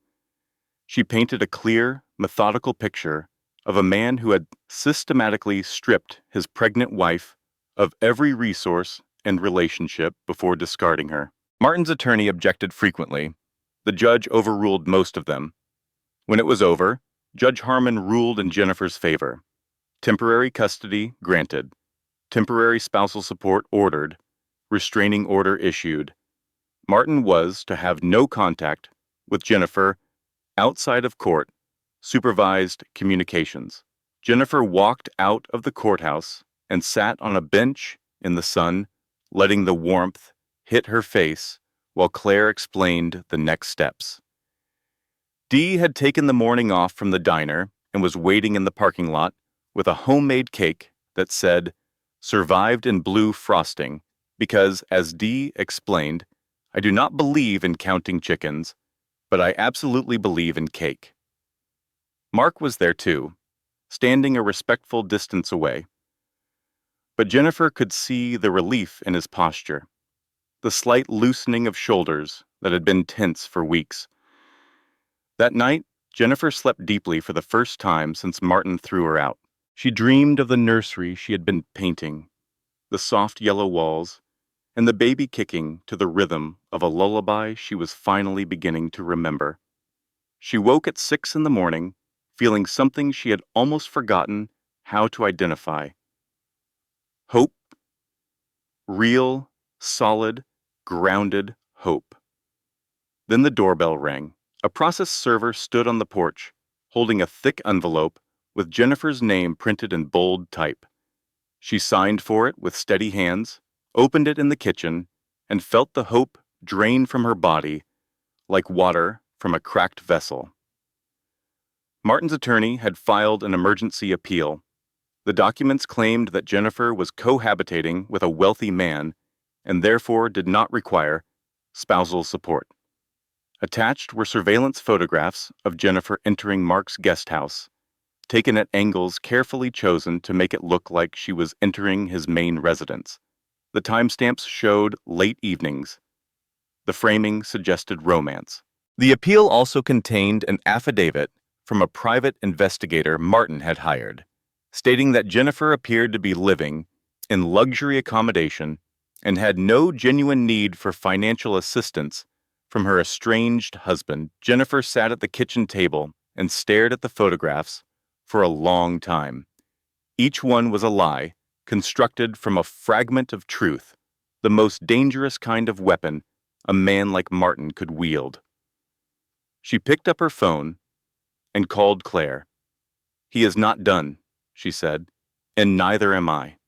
She painted a clear, methodical picture of a man who had systematically stripped his pregnant wife of every resource and relationship before discarding her. Martin's attorney objected frequently. The judge overruled most of them. When it was over, Judge Harmon ruled in Jennifer's favor. Temporary custody granted. Temporary spousal support ordered. Restraining order issued. Martin was to have no contact with Jennifer outside of court, supervised communications. Jennifer walked out of the courthouse and sat on a bench in the sun, letting the warmth hit her face while Claire explained the next steps. Dee had taken the morning off from the diner and was waiting in the parking lot with a homemade cake that said, "Survived in blue frosting," because, as Dee explained, "I do not believe in counting chickens, but I absolutely believe in cake." Mark was there too, standing a respectful distance away. But Jennifer could see the relief in his posture, the slight loosening of shoulders that had been tense for weeks. That night, Jennifer slept deeply for the first time since Martin threw her out. She dreamed of the nursery she had been painting, the soft yellow walls, and the baby kicking to the rhythm of a lullaby she was finally beginning to remember. She woke at 6 in the morning, feeling something she had almost forgotten how to identify. Hope. Real, solid, grounded hope. Then the doorbell rang. A process server stood on the porch, holding a thick envelope with Jennifer's name printed in bold type. She signed for it with steady hands, opened it in the kitchen, and felt the hope drain from her body like water from a cracked vessel. Martin's attorney had filed an emergency appeal. The documents claimed that Jennifer was cohabitating with a wealthy man and therefore did not require spousal support. Attached were surveillance photographs of Jennifer entering Mark's guest house, taken at angles carefully chosen to make it look like she was entering his main residence. The timestamps showed late evenings. The framing suggested romance. The appeal also contained an affidavit from a private investigator Martin had hired, stating that Jennifer appeared to be living in luxury accommodation and had no genuine need for financial assistance from her estranged husband. Jennifer sat at the kitchen table and stared at the photographs for a long time. Each one was a lie, constructed from a fragment of truth, the most dangerous kind of weapon a man like Martin could wield. She picked up her phone and called Claire. "He is not done," she said, "and neither am I."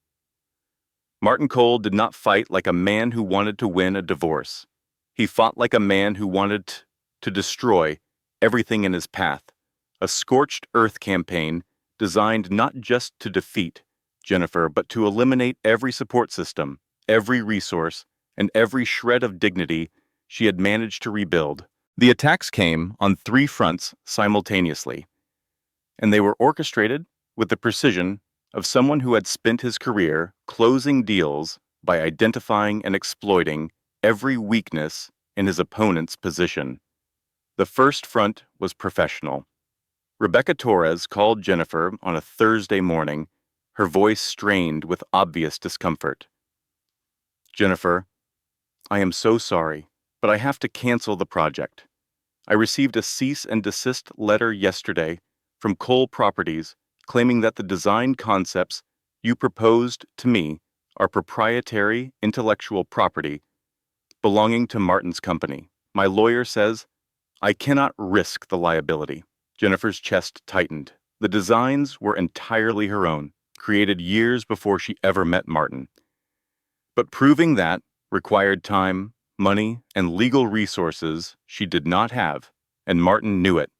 Martin Cole did not fight like a man who wanted to win a divorce. He fought like a man who wanted to destroy everything in his path, a scorched earth campaign designed not just to defeat Jennifer, but to eliminate every support system, every resource, and every shred of dignity she had managed to rebuild. The attacks came on 3 fronts simultaneously, and they were orchestrated with the precision of someone who had spent his career closing deals by identifying and exploiting every weakness in his opponent's position. The first front was professional. Rebecca Torres called Jennifer on a Thursday morning, her voice strained with obvious discomfort. "Jennifer, I am so sorry, but I have to cancel the project. I received a cease and desist letter yesterday from Cole Properties claiming that the design concepts you proposed to me are proprietary intellectual property belonging to Martin's company. My lawyer says I cannot risk the liability." Jennifer's chest tightened. The designs were entirely her own, created years before she ever met Martin. But proving that required time, money, and legal resources she did not have, and Martin knew it.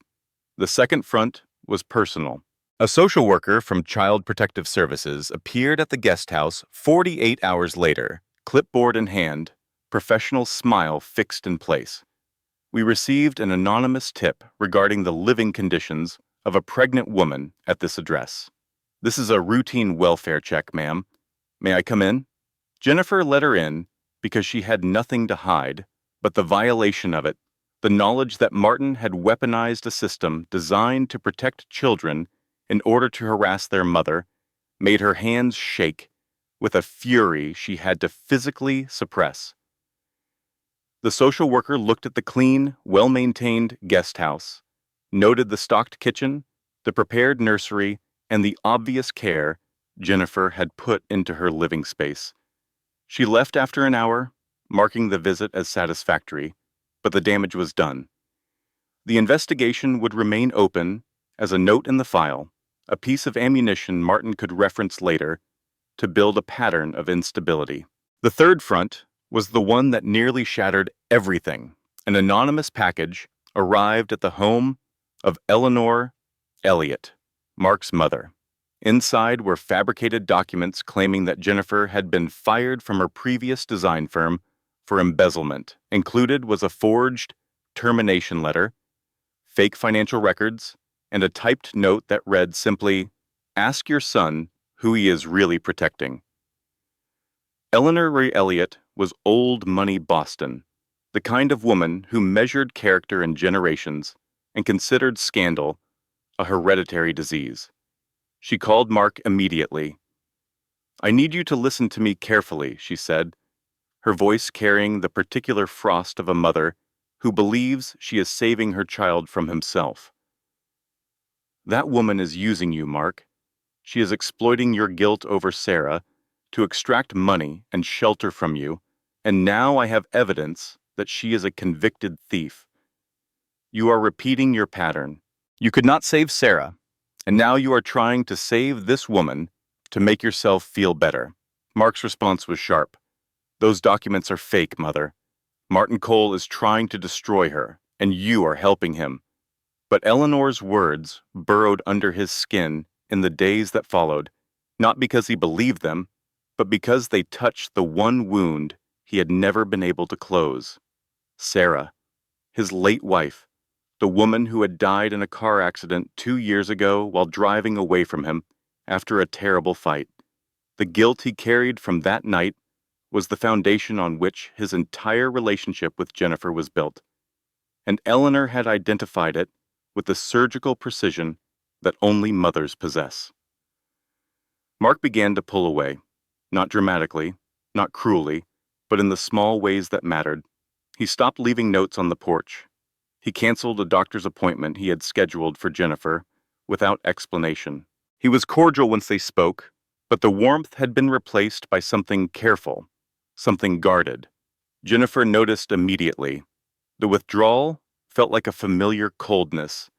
The second front was personal. A social worker from Child Protective Services appeared at the guest house 48 hours later, clipboard in hand, professional smile fixed in place. We received an anonymous tip regarding the living conditions of a pregnant woman at this address. This is a routine welfare check, ma'am. May I come in? Jennifer let her in because she had nothing to hide, but the violation of it, the knowledge that Martin had weaponized a system designed to protect children in order to harass their mother, made her hands shake with a fury she had to physically suppress. The social worker looked at the clean, well-maintained guest house, noted the stocked kitchen, the prepared nursery, and the obvious care Jennifer had put into her living space. She left after an hour, marking the visit as satisfactory, but the damage was done. The investigation would remain open as a note in the file, a piece of ammunition Martin could reference later to build a pattern of instability. The third front was the one that nearly shattered everything. An anonymous package arrived at the home of Eleanor Elliott, Mark's mother. Inside were fabricated documents claiming that Jennifer had been fired from her previous design firm for embezzlement. Included was a forged termination letter, fake financial records, and a typed note that read simply, "Ask your son who he is really protecting." Eleanor Ray Elliott was old money Boston, the kind of woman who measured character in generations and considered scandal a hereditary disease. She called Mark immediately. "I need you to listen to me carefully," she said, her voice carrying the particular frost of a mother who believes she is saving her child from himself. "That woman is using you, Mark. She is exploiting your guilt over Sarah to extract money and shelter from you, and now I have evidence that she is a convicted thief. You are repeating your pattern. You could not save Sarah, and now you are trying to save this woman to make yourself feel better." Mark's response was sharp. "Those documents are fake, Mother. Martin Cole is trying to destroy her, and you are helping him." But Eleanor's words burrowed under his skin in the days that followed, not because he believed them, but because they touched the one wound he had never been able to close. Sarah, his late wife, the woman who had died in a car accident 2 years ago while driving away from him after a terrible fight. The guilt he carried from that night was the foundation on which his entire relationship with Jennifer was built, and Eleanor had identified it with the surgical precision that only mothers possess. Mark began to pull away, not dramatically, not cruelly, but in the small ways that mattered. He stopped leaving notes on the porch. He canceled a doctor's appointment he had scheduled for Jennifer without explanation. He was cordial once they spoke, but the warmth had been replaced by something careful, something guarded. Jennifer noticed immediately. The withdrawal felt like a familiar coldness,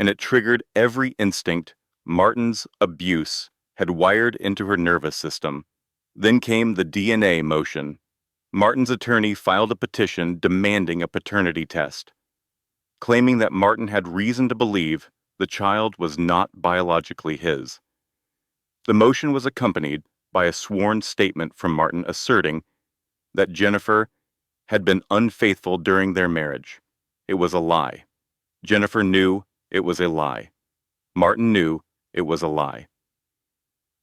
and it triggered every instinct Martin's abuse had wired into her nervous system. Then came the DNA motion. Martin's attorney filed a petition demanding a paternity test, claiming that Martin had reason to believe the child was not biologically his. The motion was accompanied by a sworn statement from Martin asserting that Jennifer had been unfaithful during their marriage. It was a lie. Jennifer knew it was a lie. Martin knew it was a lie.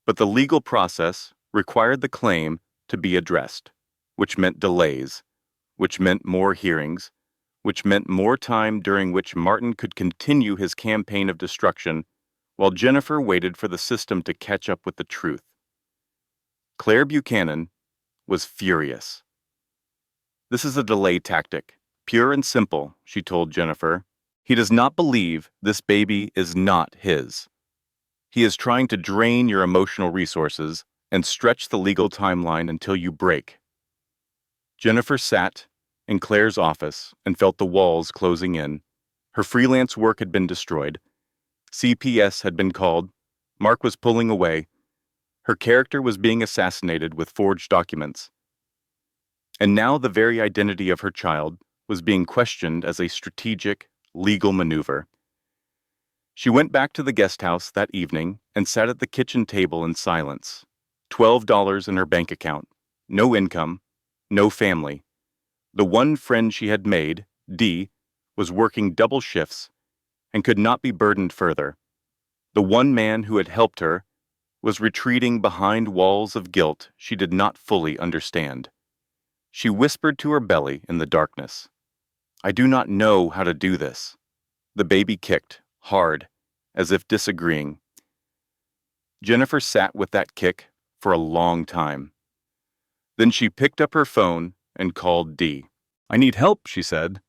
But the legal process required the claim to be addressed, which meant delays, which meant more hearings, which meant more time during which Martin could continue his campaign of destruction while Jennifer waited for the system to catch up with the truth. Claire Buchanan was furious. "This is a delay tactic, pure and simple," she told Jennifer. "He does not believe this baby is not his. He is trying to drain your emotional resources and stretch the legal timeline until you break." Jennifer sat in Claire's office and felt the walls closing in. Her freelance work had been destroyed. CPS had been called. Mark was pulling away. Her character was being assassinated with forged documents. And now the very identity of her child was being questioned as a strategic, legal maneuver. She went back to the guest house that evening and sat at the kitchen table in silence. $12 in her bank account. No income. No family. The one friend she had made, Dee, was working double shifts and could not be burdened further. The one man who had helped her was retreating behind walls of guilt she did not fully understand. She whispered to her belly in the darkness, "I do not know how to do this." The baby kicked, hard, as if disagreeing. Jennifer sat with that kick for a long time. Then she picked up her phone and called Dee. "I need help," she said.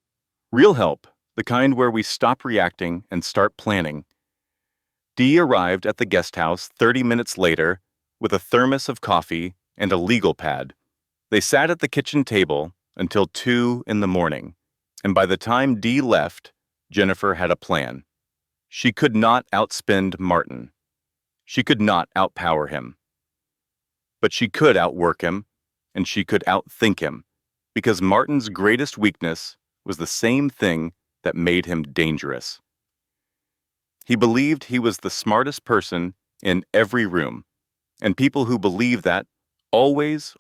"Real help, the kind where we stop reacting and start planning." Dee arrived at the guest house 30 minutes later with a thermos of coffee and a legal pad. They sat at the kitchen table until 2 in the morning, and by the time Dee left, Jennifer had a plan. She could not outspend Martin. She could not outpower him. But she could outwork him, and she could outthink him, because Martin's greatest weakness was the same thing that made him dangerous. He believed he was the smartest person in every room, and people who believe that always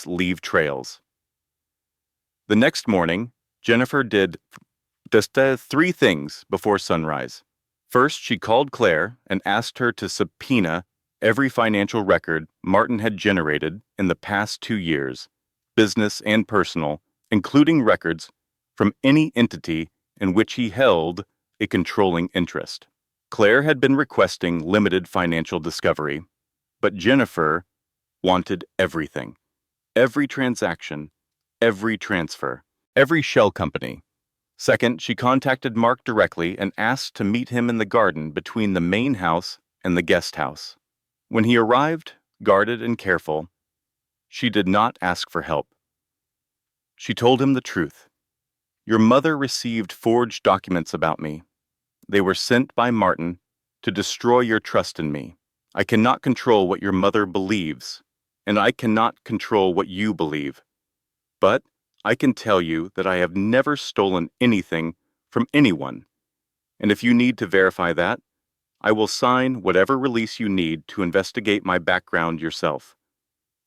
leave trails. The next morning, Jennifer did just 3 things before sunrise. First, she called Claire and asked her to subpoena every financial record Martin had generated in the past 2 years, business and personal, including records from any entity in which he held a controlling interest. Claire had been requesting limited financial discovery, but Jennifer wanted everything. Every transaction, every transfer, every shell company. Second, she contacted Mark directly and asked to meet him in the garden between the main house and the guest house. When he arrived, guarded and careful, she did not ask for help. She told him the truth. "Your mother received forged documents about me. They were sent by Martin to destroy your trust in me. I cannot control what your mother believes, and I cannot control what you believe. But I can tell you that I have never stolen anything from anyone, and if you need to verify that, I will sign whatever release you need to investigate my background yourself.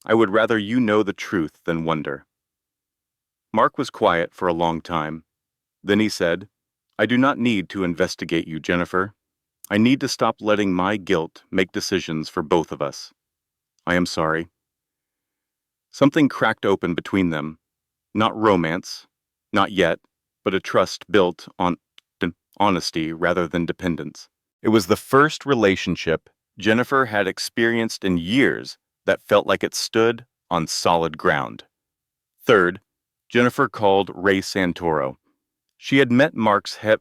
I would rather you know the truth than wonder." Mark was quiet for a long time. Then he said, "I do not need to investigate you, Jennifer. I need to stop letting my guilt make decisions for both of us. I am sorry." Something cracked open between them. Not romance, not yet, but a trust built on honesty rather than dependence. It was the first relationship Jennifer had experienced in years that felt like it stood on solid ground. Third, Jennifer called Ray Santoro. She had met Mark's head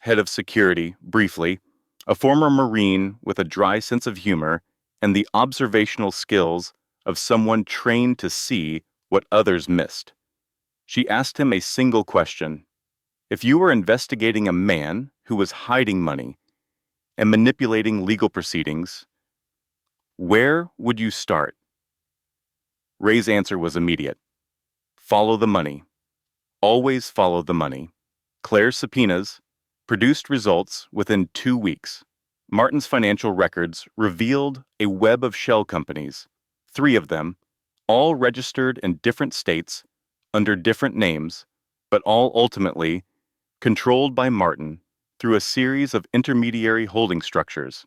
of security briefly, a former Marine with a dry sense of humor and the observational skills of someone trained to see what others missed. She asked him a single question. If you were investigating a man who was hiding money and manipulating legal proceedings, where would you start? Ray's answer was immediate. Follow the money. Always follow the money. Claire's subpoenas produced results within 2 weeks. Martin's financial records revealed a web of shell companies, 3 of them, all registered in different states under different names, but all ultimately controlled by Martin through a series of intermediary holding structures.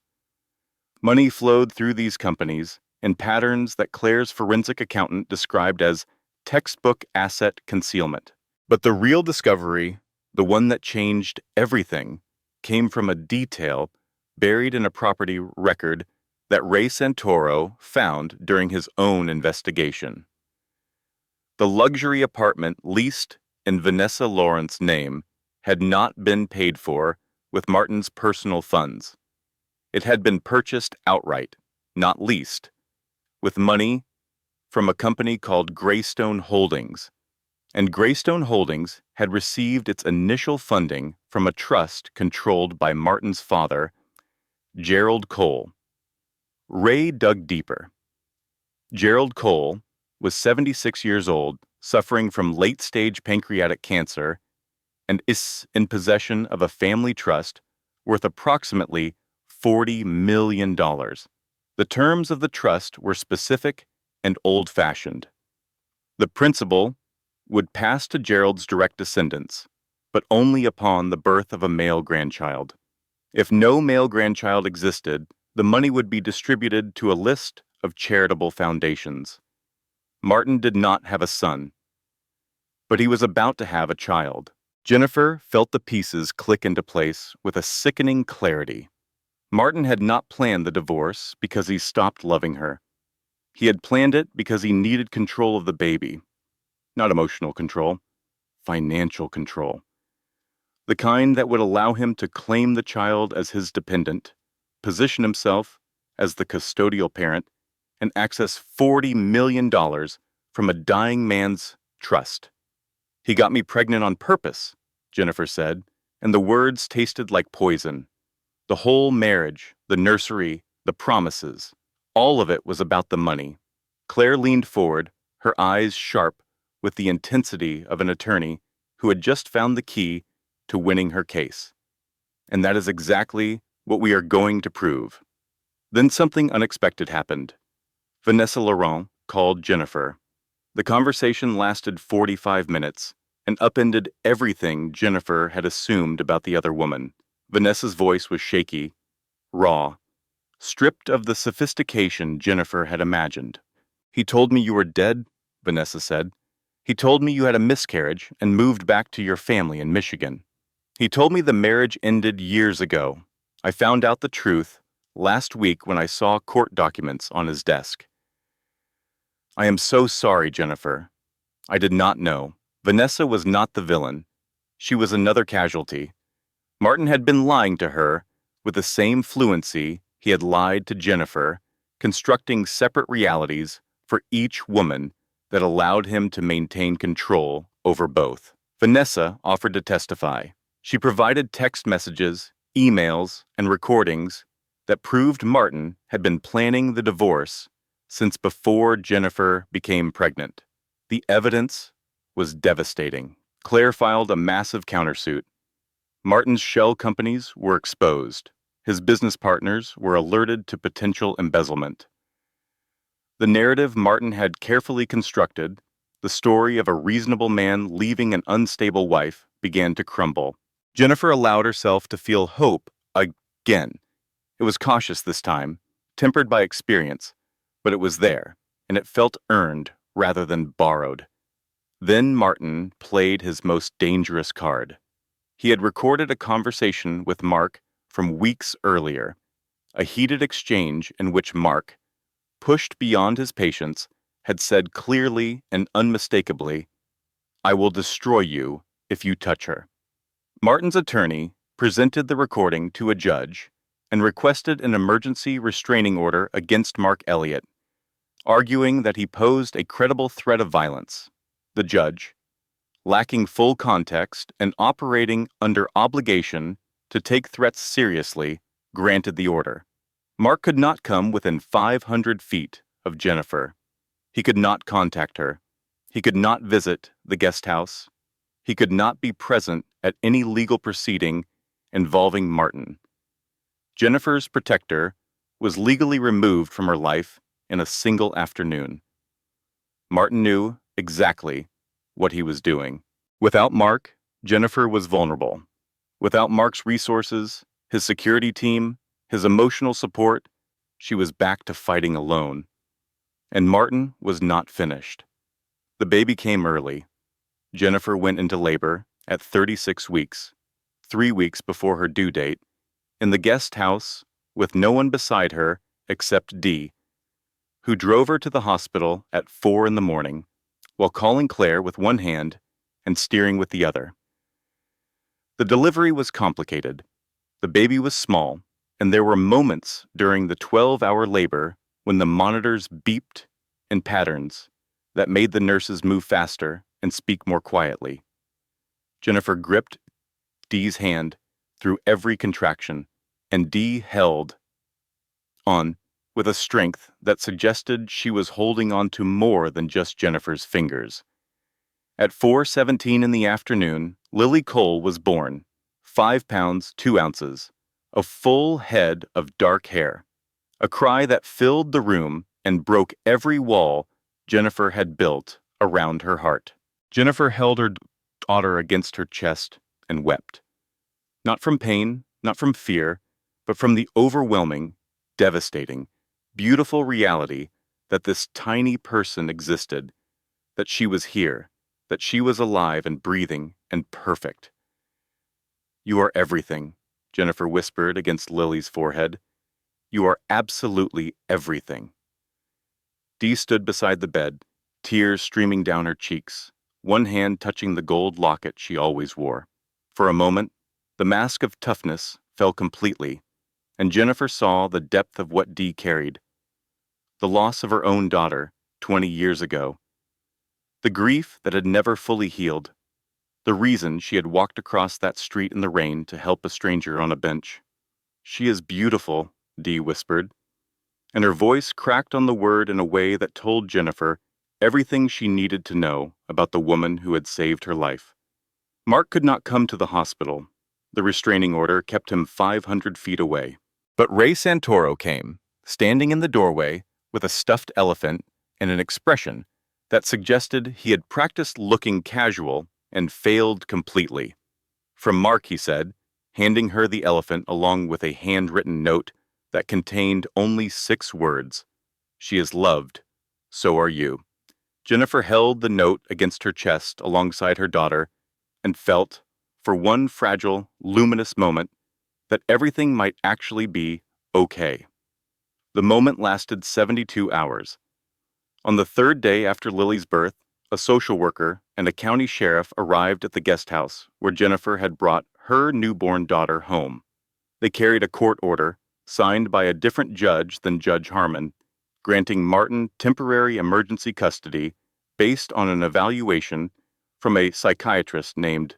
Money flowed through these companies in patterns that Claire's forensic accountant described as textbook asset concealment. But the real discovery, the one that changed everything, came from a detail buried in a property record that Ray Santoro found during his own investigation. The luxury apartment leased in Vanessa Lawrence's name had not been paid for with Martin's personal funds. It had been purchased outright, not leased, with money from a company called Greystone Holdings, and Greystone Holdings had received its initial funding from a trust controlled by Martin's father, Gerald Cole. Ray dug deeper. Gerald Cole was 76 years old, suffering from late-stage pancreatic cancer, and is in possession of a family trust worth approximately $40 million. The terms of the trust were specific and old-fashioned. The principal would pass to Gerald's direct descendants, but only upon the birth of a male grandchild. If no male grandchild existed, the money would be distributed to a list of charitable foundations. Martin did not have a son, but he was about to have a child. Jennifer felt the pieces click into place with a sickening clarity. Martin had not planned the divorce because he stopped loving her. He had planned it because he needed control of the baby. Not emotional control, financial control. The kind that would allow him to claim the child as his dependent, position himself as the custodial parent, and access $40 million from a dying man's trust. "He got me pregnant on purpose," Jennifer said, and the words tasted like poison. The whole marriage, the nursery, the promises, all of it was about the money. Claire leaned forward, her eyes sharp with the intensity of an attorney who had just found the key to winning her case. "And that is exactly what we are going to prove." Then something unexpected happened. Vanessa Laurent called Jennifer. The conversation lasted 45 minutes and upended everything Jennifer had assumed about the other woman. Vanessa's voice was shaky, raw, stripped of the sophistication Jennifer had imagined. "He told me you were dead," Vanessa said. "He told me you had a miscarriage and moved back to your family in Michigan. He told me the marriage ended years ago. I found out the truth last week when I saw court documents on his desk." "I am so sorry, Jennifer. I did not know." Vanessa was not the villain. She was another casualty. Martin had been lying to her with the same fluency he had lied to Jennifer, constructing separate realities for each woman that allowed him to maintain control over both. Vanessa offered to testify. She provided text messages, emails, and recordings that proved Martin had been planning the divorce since before Jennifer became pregnant. The evidence was devastating. Claire filed a massive countersuit. Martin's shell companies were exposed. His business partners were alerted to potential embezzlement. The narrative Martin had carefully constructed, the story of a reasonable man leaving an unstable wife, began to crumble. Jennifer allowed herself to feel hope again. It was cautious this time, tempered by experience, but it was there, and it felt earned rather than borrowed. Then Martin played his most dangerous card. He had recorded a conversation with Mark from weeks earlier, a heated exchange in which Mark, pushed beyond his patience, had said clearly and unmistakably, "I will destroy you if you touch her." Martin's attorney presented the recording to a judge and requested an emergency restraining order against Mark Elliott, arguing that he posed a credible threat of violence. The judge, lacking full context and operating under obligation to take threats seriously, granted the order. Mark could not come within 500 feet of Jennifer. He could not contact her. He could not visit the guest house. He could not be present at any legal proceeding involving Martin. Jennifer's protector was legally removed from her life in a single afternoon. Martin knew exactly what he was doing. Without Mark, Jennifer was vulnerable. Without Mark's resources, his security team, his emotional support, she was back to fighting alone. And Martin was not finished. The baby came early. Jennifer went into labor at 36 weeks, 3 weeks before her due date, in the guest house with no one beside her except Dee, who drove her to the hospital at 4 in the morning, while calling Claire with one hand and steering with the other. The delivery was complicated. The baby was small, and there were moments during the 12-hour labor when the monitors beeped in patterns that made the nurses move faster and speak more quietly. Jennifer gripped Dee's hand through every contraction, and Dee held on with a strength that suggested she was holding on to more than just Jennifer's fingers. At 4:17 in the afternoon, Lily Cole was born, 5 pounds 2 ounces, a full head of dark hair, a cry that filled the room and broke every wall Jennifer had built around her heart. Jennifer held her daughter against her chest and wept. Not from pain, not from fear, but from the overwhelming, devastating, beautiful reality that this tiny person existed, that she was here, that she was alive and breathing and perfect. "You are everything," Jennifer whispered against Lily's forehead. "You are absolutely everything." Dee stood beside the bed, tears streaming down her cheeks, one hand touching the gold locket she always wore. For a moment, the mask of toughness fell completely, and Jennifer saw the depth of what Dee carried. The loss of her own daughter, 20 years ago. The grief that had never fully healed. The reason she had walked across that street in the rain to help a stranger on a bench. "She is beautiful," Dee whispered, and her voice cracked on the word in a way that told Jennifer everything she needed to know about the woman who had saved her life. Mark could not come to the hospital. The restraining order kept him 500 feet away. But Ray Santoro came, standing in the doorway with a stuffed elephant and an expression that suggested he had practiced looking casual and failed completely. "From Mark," he said, handing her the elephant along with a handwritten note that contained only 6 words. "She is loved. So are you." Jennifer held the note against her chest alongside her daughter and felt, for one fragile, luminous moment, that everything might actually be okay. The moment lasted 72 hours. On the 3rd day after Lily's birth, a social worker and a county sheriff arrived at the guest house where Jennifer had brought her newborn daughter home. They carried a court order, signed by a different judge than Judge Harmon, granting Martin temporary emergency custody based on an evaluation from a psychiatrist named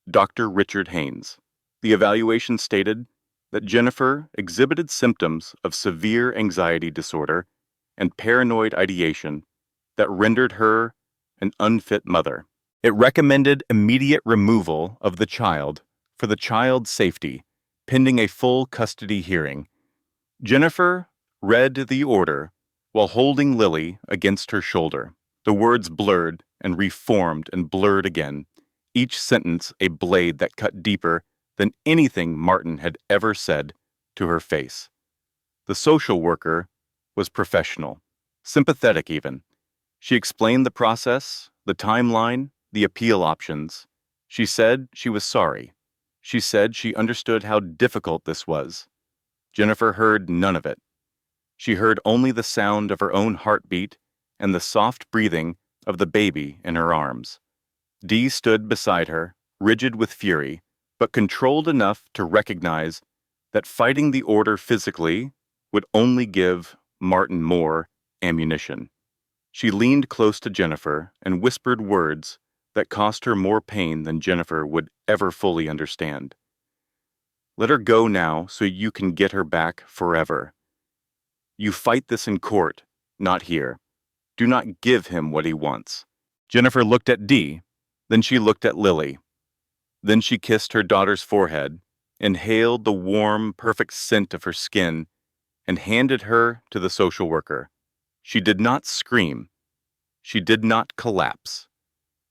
Dr. Richard Haynes. The evaluation stated that Jennifer exhibited symptoms of severe anxiety disorder and paranoid ideation that rendered her an unfit mother. It recommended immediate removal of the child for the child's safety, pending a full custody hearing. Jennifer read the order while holding Lily against her shoulder. The words blurred and reformed and blurred again, each sentence a blade that cut deeper than anything Martin had ever said to her face. The social worker was professional, sympathetic even. She explained the process, the timeline, the appeal options. She said she was sorry. She said she understood how difficult this was. Jennifer heard none of it. She heard only the sound of her own heartbeat and the soft breathing of the baby in her arms. Dee stood beside her, rigid with fury, but controlled enough to recognize that fighting the order physically would only give Martin more ammunition. She leaned close to Jennifer and whispered words that cost her more pain than Jennifer would ever fully understand. "Let her go now so you can get her back forever. You fight this in court, not here. Do not give him what he wants." Jennifer looked at Dee, then she looked at Lily. Then she kissed her daughter's forehead, inhaled the warm, perfect scent of her skin, and handed her to the social worker. She did not scream. She did not collapse.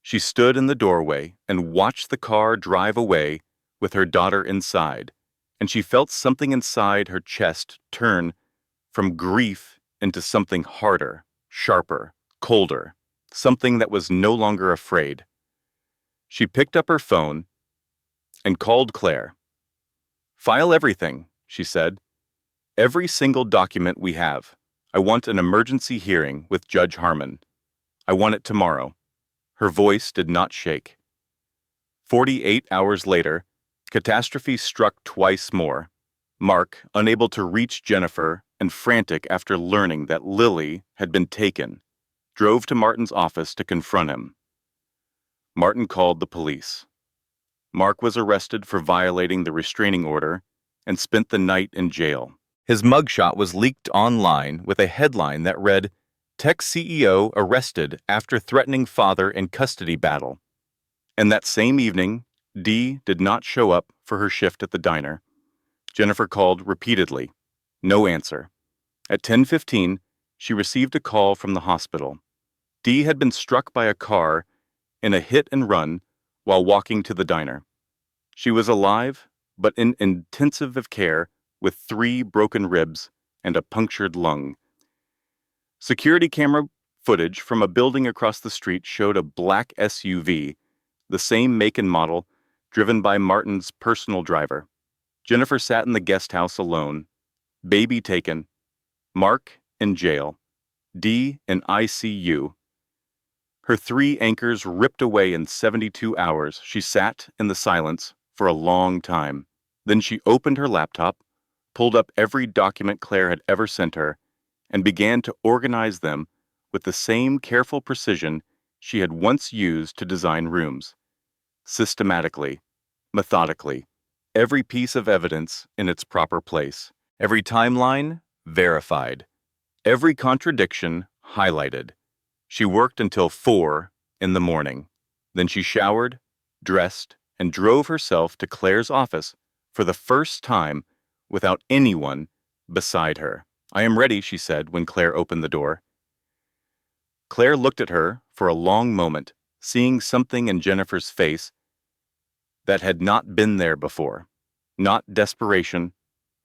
She stood in the doorway and watched the car drive away with her daughter inside, and she felt something inside her chest turn from grief into something harder, sharper, colder, something that was no longer afraid. She picked up her phone and called Claire. "File everything," she said. "Every single document we have. I want an emergency hearing with Judge Harmon. I want it tomorrow." Her voice did not shake. 48 hours later, catastrophe struck twice more. Mark, unable to reach Jennifer and frantic after learning that Lily had been taken, drove to Martin's office to confront him. Martin called the police. Mark was arrested for violating the restraining order and spent the night in jail. His mugshot was leaked online with a headline that read, "Tech CEO arrested after threatening father in custody battle." And that same evening, Dee did not show up for her shift at the diner. Jennifer called repeatedly. No answer. At 10:15, she received a call from the hospital. Dee had been struck by a car in a hit and run while walking to the diner. She was alive, but in intensive care with 3 broken ribs and a punctured lung. Security camera footage from a building across the street showed a black SUV, the same make and model, driven by Martin's personal driver. Jennifer sat in the guest house alone, baby taken, Mark in jail, Dee in ICU. Her 3 anchors ripped away in 72 hours. She sat in the silence for a long time. Then she opened her laptop, pulled up every document Claire had ever sent her, and began to organize them with the same careful precision she had once used to design rooms. Systematically, methodically, every piece of evidence in its proper place, every timeline verified, every contradiction highlighted. She worked until 4 in the morning. Then she showered, dressed, and drove herself to Claire's office for the first time without anyone beside her. "I am ready," she said when Claire opened the door. Claire looked at her for a long moment, seeing something in Jennifer's face that had not been there before. Not desperation,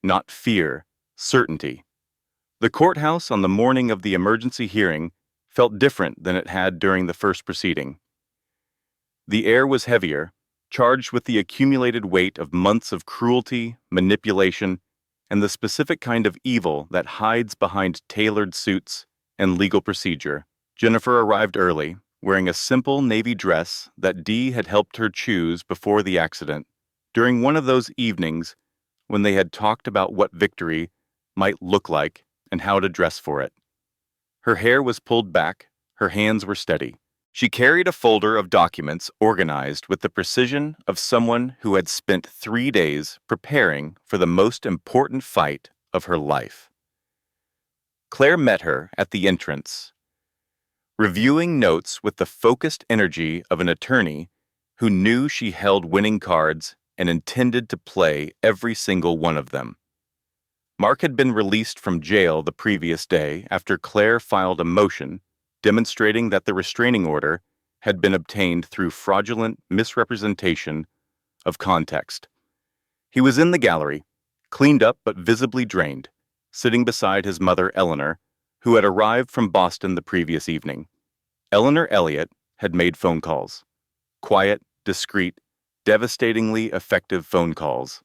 not fear, certainty. The courthouse on the morning of the emergency hearing felt different than it had during the first proceeding. The air was heavier, charged with the accumulated weight of months of cruelty, manipulation, and the specific kind of evil that hides behind tailored suits and legal procedure. Jennifer arrived early, wearing a simple navy dress that Dee had helped her choose before the accident, during one of those evenings when they had talked about what victory might look like and how to dress for it. Her hair was pulled back, her hands were steady. She carried a folder of documents organized with the precision of someone who had spent 3 days preparing for the most important fight of her life. Claire met her at the entrance, reviewing notes with the focused energy of an attorney who knew she held winning cards and intended to play every single one of them. Mark had been released from jail the previous day after Claire filed a motion demonstrating that the restraining order had been obtained through fraudulent misrepresentation of context. He was in the gallery, cleaned up but visibly drained, sitting beside his mother Eleanor, who had arrived from Boston the previous evening. Eleanor Elliott had made phone calls. Quiet, discreet, devastatingly effective phone calls.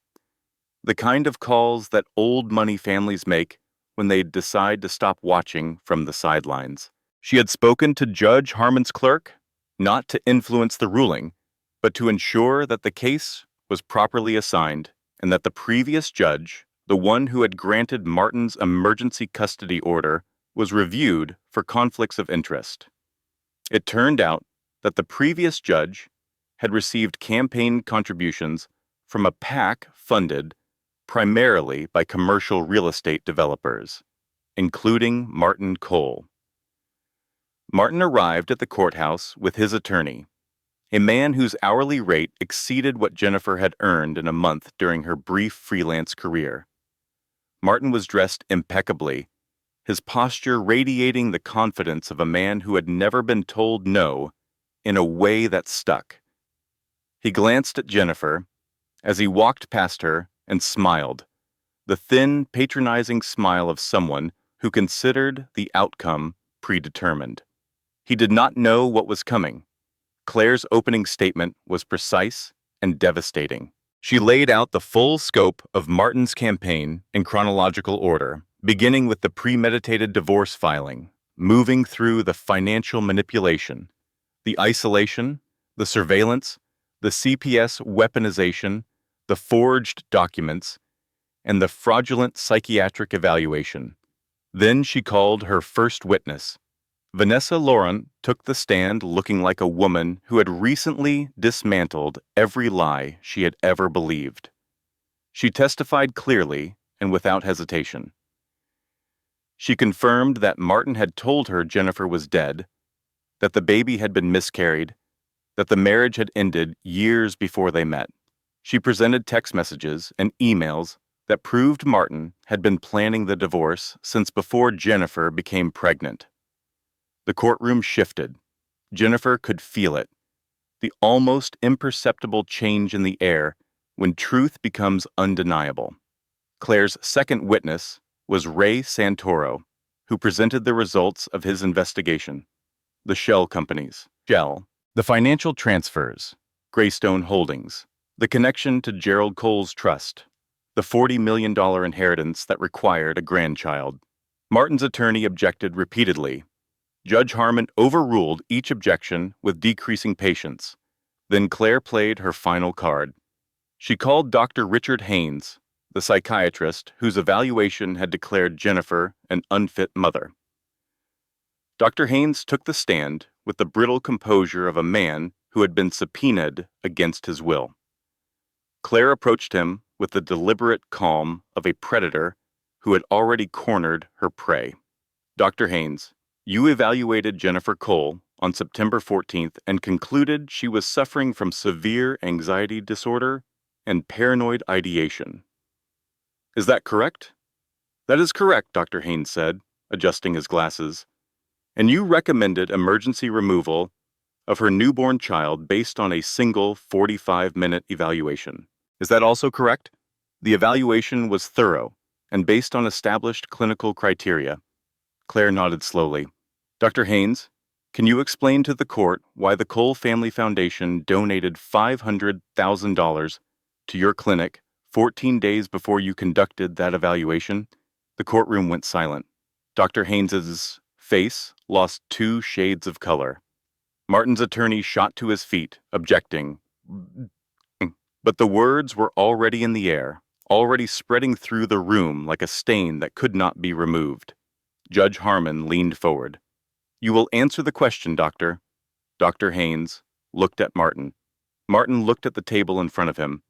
The kind of calls that old money families make when they decide to stop watching from the sidelines. She had spoken to Judge Harmon's clerk, not to influence the ruling, but to ensure that the case was properly assigned and that the previous judge, the one who had granted Martin's emergency custody order, was reviewed for conflicts of interest. It turned out that the previous judge had received campaign contributions from a PAC funded primarily by commercial real estate developers, including Martin Cole. Martin arrived at the courthouse with his attorney, a man whose hourly rate exceeded what Jennifer had earned in a month during her brief freelance career. Martin was dressed impeccably, his posture radiating the confidence of a man who had never been told no in a way that stuck. He glanced at Jennifer as he walked past her and smiled, the thin, patronizing smile of someone who considered the outcome predetermined. He did not know what was coming. Claire's opening statement was precise and devastating. She laid out the full scope of Martin's campaign in chronological order, beginning with the premeditated divorce filing, moving through the financial manipulation, the isolation, the surveillance, the CPS weaponization, the forged documents, and the fraudulent psychiatric evaluation. Then she called her first witness. Vanessa Laurent took the stand looking like a woman who had recently dismantled every lie she had ever believed. She testified clearly and without hesitation. She confirmed that Martin had told her Jennifer was dead, that the baby had been miscarried, that the marriage had ended years before they met. She presented text messages and emails that proved Martin had been planning the divorce since before Jennifer became pregnant. The courtroom shifted. Jennifer could feel it, the almost imperceptible change in the air when truth becomes undeniable. Claire's second witness was Ray Santoro, who presented the results of his investigation. The shell companies, Shell, the financial transfers, Greystone Holdings, the connection to Gerald Cole's trust, the $40 million inheritance that required a grandchild. Martin's attorney objected repeatedly. Judge Harmon overruled each objection with decreasing patience. Then Claire played her final card. She called Dr. Richard Haynes, the psychiatrist whose evaluation had declared Jennifer an unfit mother. Dr. Haynes took the stand with the brittle composure of a man who had been subpoenaed against his will. Claire approached him with the deliberate calm of a predator who had already cornered her prey. Dr. Haynes, you evaluated Jennifer Cole on September 14th and concluded she was suffering from severe anxiety disorder and paranoid ideation. Is that correct? That is correct, Dr. Haynes said, adjusting his glasses. And you recommended emergency removal of her newborn child based on a single 45-minute evaluation. Is that also correct? The evaluation was thorough and based on established clinical criteria. Claire nodded slowly. Dr. Haynes, can you explain to the court why the Cole Family Foundation donated $500,000 to your clinic 14 days before you conducted that evaluation? The courtroom went silent. Dr. Haynes's face lost 2 shades of color. Martin's attorney shot to his feet, objecting. But the words were already in the air, already spreading through the room like a stain that could not be removed. Judge Harmon leaned forward. You will answer the question, Doctor. Dr. Haynes looked at Martin. Martin looked at the table in front of him,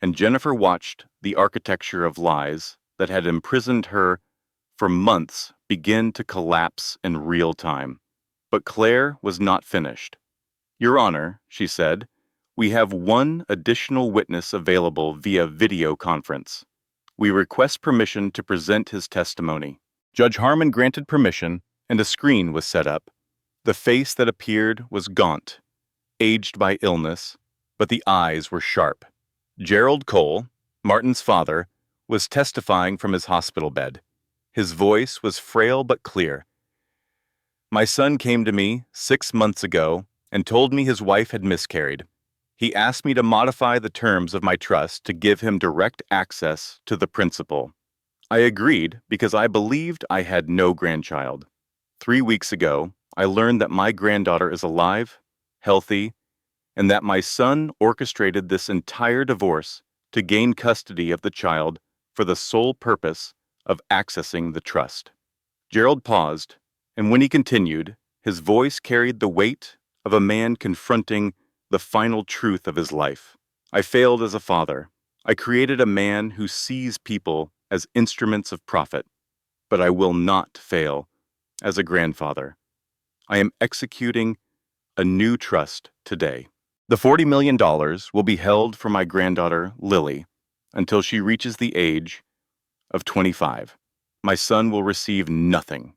and Jennifer watched the architecture of lies that had imprisoned her for months begin to collapse in real time. But Claire was not finished. Your Honor, she said, we have one additional witness available via video conference. We request permission to present his testimony. Judge Harmon granted permission, and a screen was set up. The face that appeared was gaunt, aged by illness, but the eyes were sharp. Gerald Cole, Martin's father, was testifying from his hospital bed. His voice was frail but clear. My son came to me 6 months ago and told me his wife had miscarried. He asked me to modify the terms of my trust to give him direct access to the principal. I agreed because I believed I had no grandchild. 3 weeks ago, I learned that my granddaughter is alive, healthy, and that my son orchestrated this entire divorce to gain custody of the child for the sole purpose of accessing the trust. Gerald paused, and when he continued, his voice carried the weight of a man confronting the final truth of his life. I failed as a father. I created a man who sees people as instruments of profit, but I will not fail as a grandfather. I am executing a new trust today. The $40 million will be held for my granddaughter, Lily, until she reaches the age of 25. My son will receive nothing.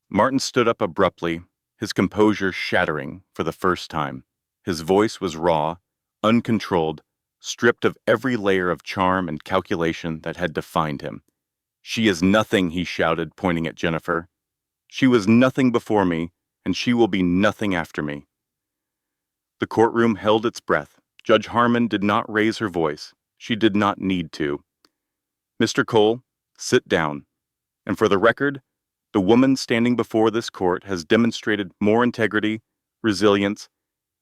Martin stood up abruptly, his composure shattering for the first time. His voice was raw, uncontrolled, stripped of every layer of charm and calculation that had defined him. She is nothing, he shouted, pointing at Jennifer. She was nothing before me, and she will be nothing after me. The courtroom held its breath. Judge Harmon did not raise her voice. She did not need to. Mr. Cole, sit down. And for the record, the woman standing before this court has demonstrated more integrity, resilience,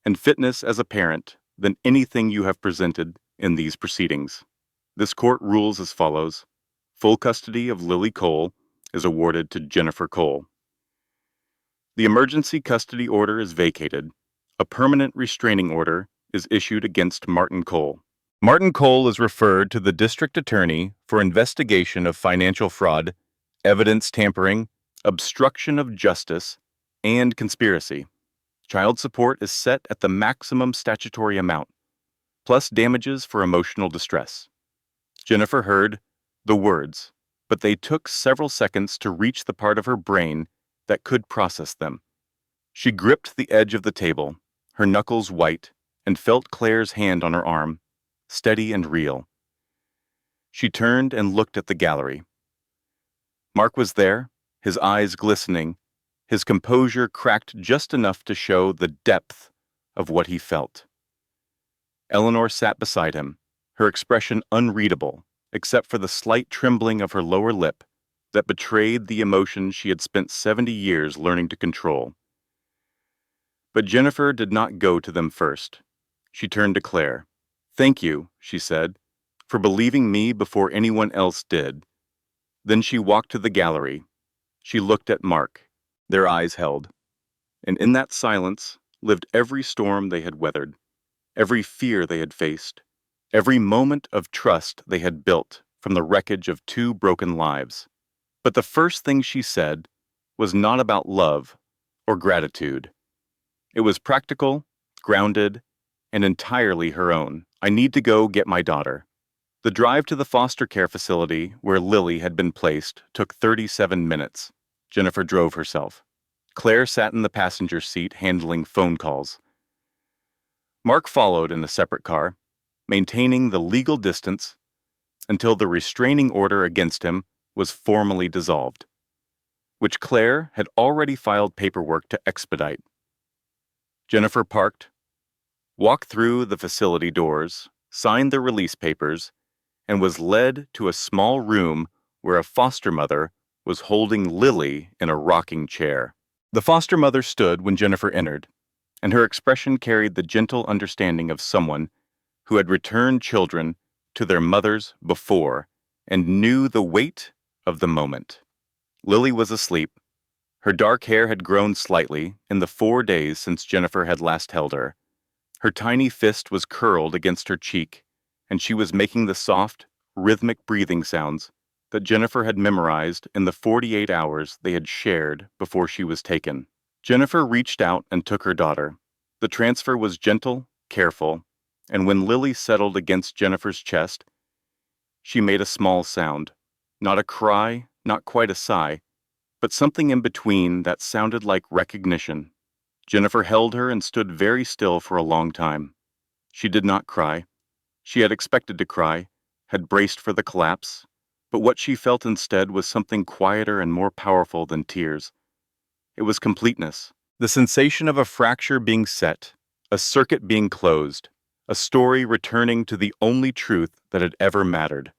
and fitness as a parent than anything you have presented in these proceedings. This court rules as follows. Full custody of Lily Cole is awarded to Jennifer Cole. The emergency custody order is vacated. A permanent restraining order is issued against Martin Cole. Martin Cole is referred to the district attorney for investigation of financial fraud, evidence tampering, obstruction of justice, and conspiracy. Child support is set at the maximum statutory amount, plus damages for emotional distress. Jennifer heard the words, but they took several seconds to reach the part of her brain that could process them. She gripped the edge of the table, her knuckles white, and felt Claire's hand on her arm. steady and real. She turned and looked at the gallery. Mark was there, his eyes glistening, his composure cracked just enough to show the depth of what he felt. Eleanor sat beside him, her expression unreadable, except for the slight trembling of her lower lip that betrayed the emotion she had spent 70 years learning to control. But Jennifer did not go to them first. She turned to Claire. "Thank you," she said, "for believing me before anyone else did." Then she walked to the gallery. She looked at Mark. Their eyes held. And in that silence lived every storm they had weathered, every fear they had faced, every moment of trust they had built from the wreckage of two broken lives. But the first thing she said was not about love or gratitude. It was practical, grounded, and entirely her own. "I need to go get my daughter." The drive to the foster care facility where Lily had been placed took 37 minutes. Jennifer drove herself. Claire sat in the passenger seat handling phone calls. Mark followed in a separate car, maintaining the legal distance until the restraining order against him was formally dissolved, which Claire had already filed paperwork to expedite. Jennifer parked, walked through the facility doors, signed the release papers, and was led to a small room where a foster mother was holding Lily in a rocking chair. The foster mother stood when Jennifer entered, and her expression carried the gentle understanding of someone who had returned children to their mothers before and knew the weight of the moment. Lily was asleep. Her dark hair had grown slightly in the 4 days since Jennifer had last held her. Her tiny fist was curled against her cheek, and she was making the soft, rhythmic breathing sounds that Jennifer had memorized in the 48 hours they had shared before she was taken. Jennifer reached out and took her daughter. The transfer was gentle, careful, and when Lily settled against Jennifer's chest, she made a small sound. Not a cry, not quite a sigh, but something in between that sounded like recognition. Jennifer held her and stood very still for a long time. She did not cry. She had expected to cry, had braced for the collapse, but what she felt instead was something quieter and more powerful than tears. It was completeness, the sensation of a fracture being set, a circuit being closed, a story returning to the only truth that had ever mattered.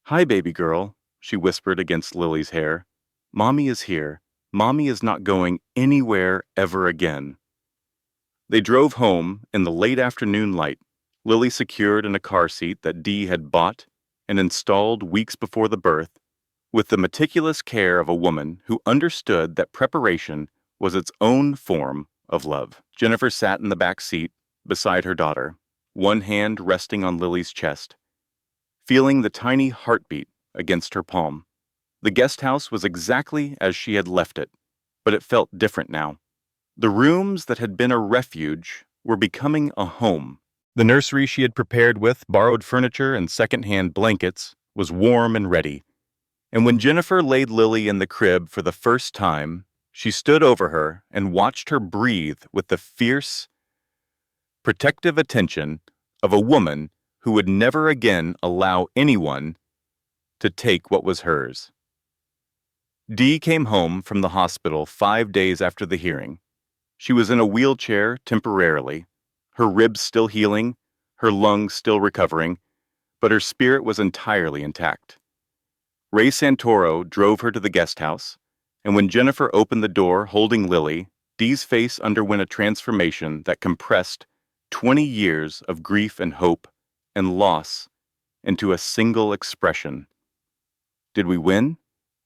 "Hi, baby girl," she whispered against Lily's hair. "Mommy is here. Mommy is not going anywhere ever again." They drove home in the late afternoon light, Lily secured in a car seat that Dee had bought and installed weeks before the birth, with the meticulous care of a woman who understood that preparation was its own form of love. Jennifer sat in the back seat beside her daughter, one hand resting on Lily's chest, feeling the tiny heartbeat against her palm. The guest house was exactly as she had left it, but it felt different now. The rooms that had been a refuge were becoming a home. The nursery she had prepared with borrowed furniture and second-hand blankets was warm and ready. And when Jennifer laid Lily in the crib for the first time, she stood over her and watched her breathe with the fierce, protective attention of a woman who would never again allow anyone to take what was hers. Dee came home from the hospital 5 days after the hearing. She was in a wheelchair temporarily, her ribs still healing, her lungs still recovering, but her spirit was entirely intact. Ray Santoro drove her to the guest house, and when Jennifer opened the door holding Lily, Dee's face underwent a transformation that compressed 20 years of grief and hope and loss into a single expression. "Did we win?"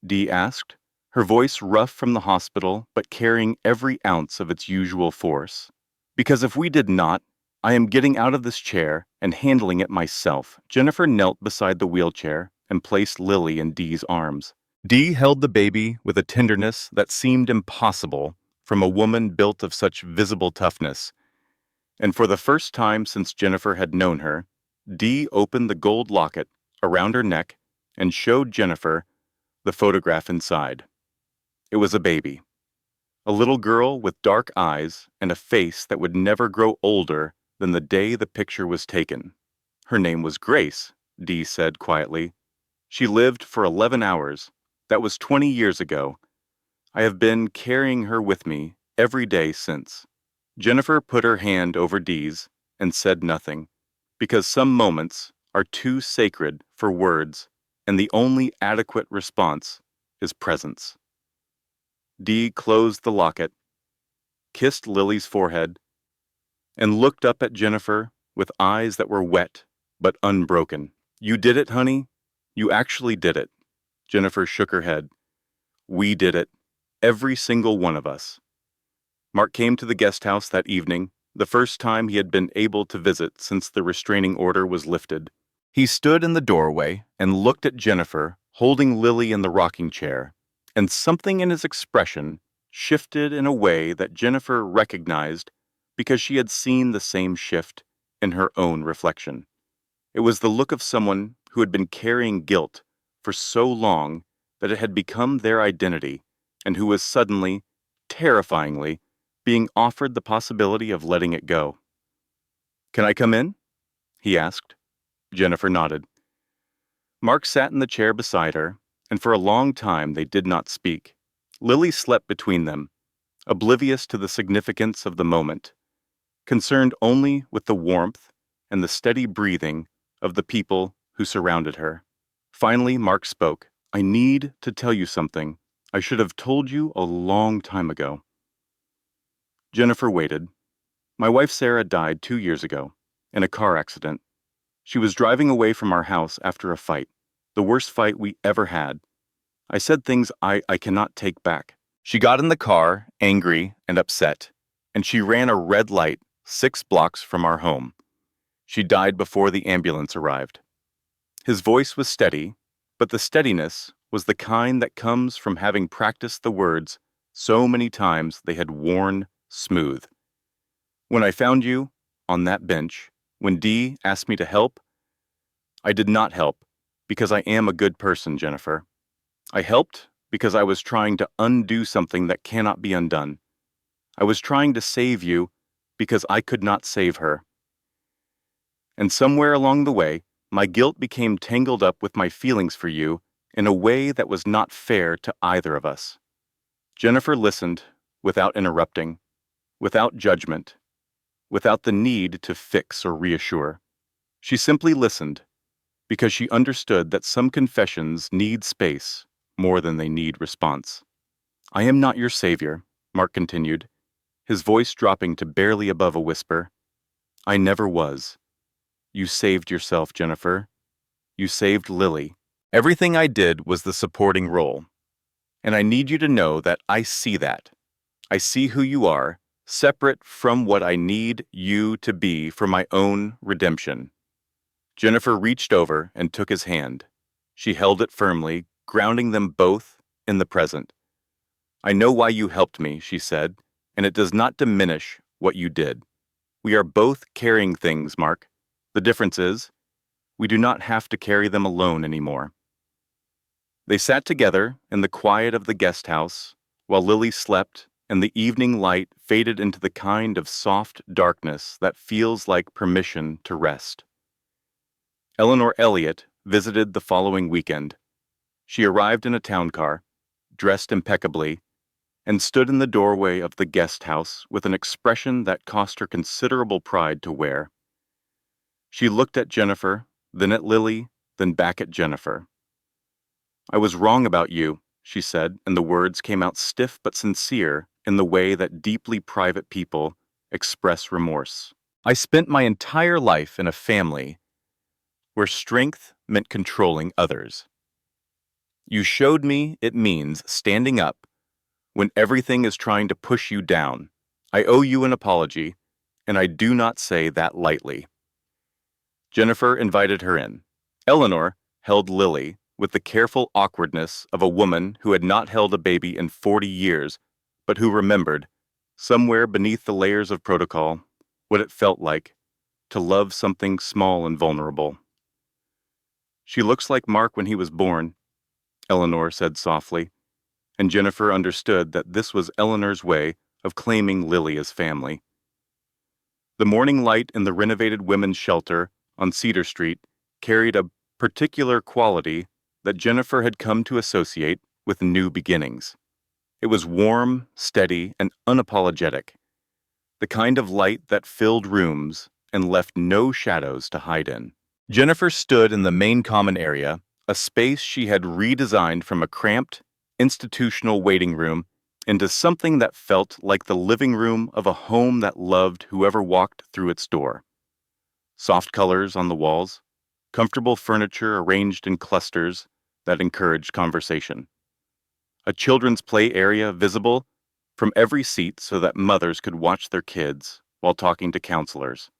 Dee asked, her voice rough from the hospital but carrying every ounce of its usual force. "Because if we did not, I am getting out of this chair and handling it myself." Jennifer knelt beside the wheelchair and placed Lily in Dee's arms. Dee held the baby with a tenderness that seemed impossible from a woman built of such visible toughness. And for the first time since Jennifer had known her, Dee opened the gold locket around her neck and showed Jennifer the photograph inside. It was a baby, a little girl with dark eyes and a face that would never grow older than the day the picture was taken. Her name was Grace, Dee said quietly. She lived for 11 hours. That was 20 years ago. I have been carrying her with me every day since. Jennifer put her hand over Dee's and said nothing, because some moments are too sacred for words, and the only adequate response is presence. Dee closed the locket, kissed Lily's forehead, and looked up at Jennifer with eyes that were wet but unbroken. You did it, honey. You actually did it. Jennifer shook her head. We did it. Every single one of us. Mark came to the guest house that evening, the first time he had been able to visit since the restraining order was lifted. He stood in the doorway and looked at Jennifer, holding Lily in the rocking chair, and something in his expression shifted in a way that Jennifer recognized because she had seen the same shift in her own reflection. It was the look of someone who had been carrying guilt for so long that it had become their identity, and who was suddenly, terrifyingly, being offered the possibility of letting it go. "Can I come in?" he asked. Jennifer nodded. Mark sat in the chair beside her, and for a long time they did not speak. Lily slept between them, oblivious to the significance of the moment, concerned only with the warmth and the steady breathing of the people who surrounded her. Finally, Mark spoke. "I need to tell you something. I should have told you a long time ago." Jennifer waited. "My wife Sarah died 2 years ago, in a car accident. She was driving away from our house after a fight, the worst fight we ever had. I said things I cannot take back. She got in the car, angry and upset, and she ran a red light 6 blocks from our home. She died before the ambulance arrived." His voice was steady, but the steadiness was the kind that comes from having practiced the words so many times they had worn smooth. "When I found you, on that bench, when Dee asked me to help, I did not help because I am a good person, Jennifer. I helped because I was trying to undo something that cannot be undone. I was trying to save you because I could not save her. And somewhere along the way, my guilt became tangled up with my feelings for you in a way that was not fair to either of us." Jennifer listened without interrupting, without judgment, without the need to fix or reassure. She simply listened because she understood that some confessions need space more than they need response. "I am not your savior," Mark continued, his voice dropping to barely above a whisper. "I never was. You saved yourself, Jennifer. You saved Lily. Everything I did was the supporting role. And I need you to know that I see that. I see who you are, separate from what I need you to be for my own redemption." Jennifer reached over and took his hand. She held it firmly, grounding them both in the present. "I know why you helped me," she said, "and it does not diminish what you did. We are both carrying things, Mark. The difference is, we do not have to carry them alone anymore." They sat together in the quiet of the guest house while Lily slept and the evening light faded into the kind of soft darkness that feels like permission to rest. Eleanor Elliott visited the following weekend. She arrived in a town car, dressed impeccably, and stood in the doorway of the guest house with an expression that cost her considerable pride to wear. She looked at Jennifer, then at Lily, then back at Jennifer. "I was wrong about you," she said, and the words came out stiff but sincere in the way that deeply private people express remorse. "I spent my entire life in a family where strength meant controlling others. You showed me it means standing up when everything is trying to push you down. I owe you an apology, and I do not say that lightly." Jennifer invited her in. Eleanor held Lily with the careful awkwardness of a woman who had not held a baby in 40 years, but who remembered, somewhere beneath the layers of protocol, what it felt like to love something small and vulnerable. "She looks like Mark when he was born," Eleanor said softly, and Jennifer understood that this was Eleanor's way of claiming Lily as family. The morning light in the renovated women's shelter on Cedar Street carried a particular quality that Jennifer had come to associate with new beginnings. It was warm, steady, and unapologetic, the kind of light that filled rooms and left no shadows to hide in. Jennifer stood in the main common area, a space she had redesigned from a cramped, institutional waiting room into something that felt like the living room of a home that loved whoever walked through its door. Soft colors on the walls, comfortable furniture arranged in clusters that encouraged conversation. A children's play area visible from every seat so that mothers could watch their kids while talking to counselors.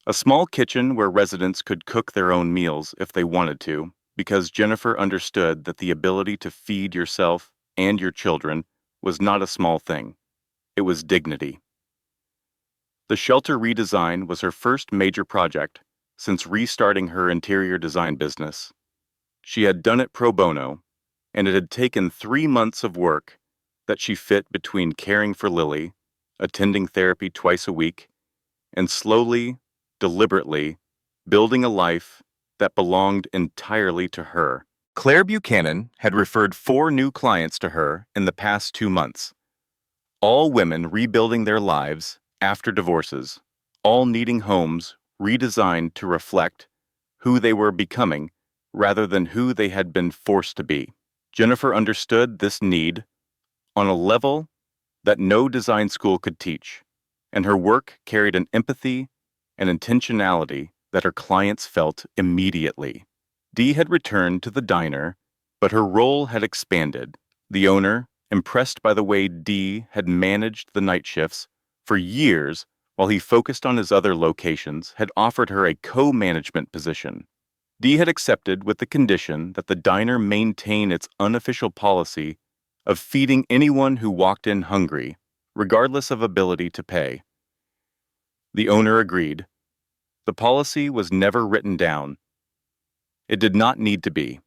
A small kitchen where residents could cook their own meals if they wanted to, because Jennifer understood that the ability to feed yourself and your children was not a small thing. It was dignity. The shelter redesign was her first major project since restarting her interior design business. She had done it pro bono, and it had taken 3 months of work that she fit between caring for Lily, attending therapy twice a week, and slowly, deliberately, building a life that belonged entirely to her. Claire Buchanan had referred 4 new clients to her in the past 2 months, all women rebuilding their lives after divorces, all needing homes redesigned to reflect who they were becoming rather than who they had been forced to be. Jennifer understood this need on a level that no design school could teach, and her work carried an empathy and intentionality that her clients felt immediately. Dee had returned to the diner, but her role had expanded. The owner, impressed by the way Dee had managed the night shifts for years while he focused on his other locations, had offered her a co-management position. Dee had accepted with the condition that the diner maintain its unofficial policy of feeding anyone who walked in hungry, regardless of ability to pay. The owner agreed. The policy was never written down. It did not need to be.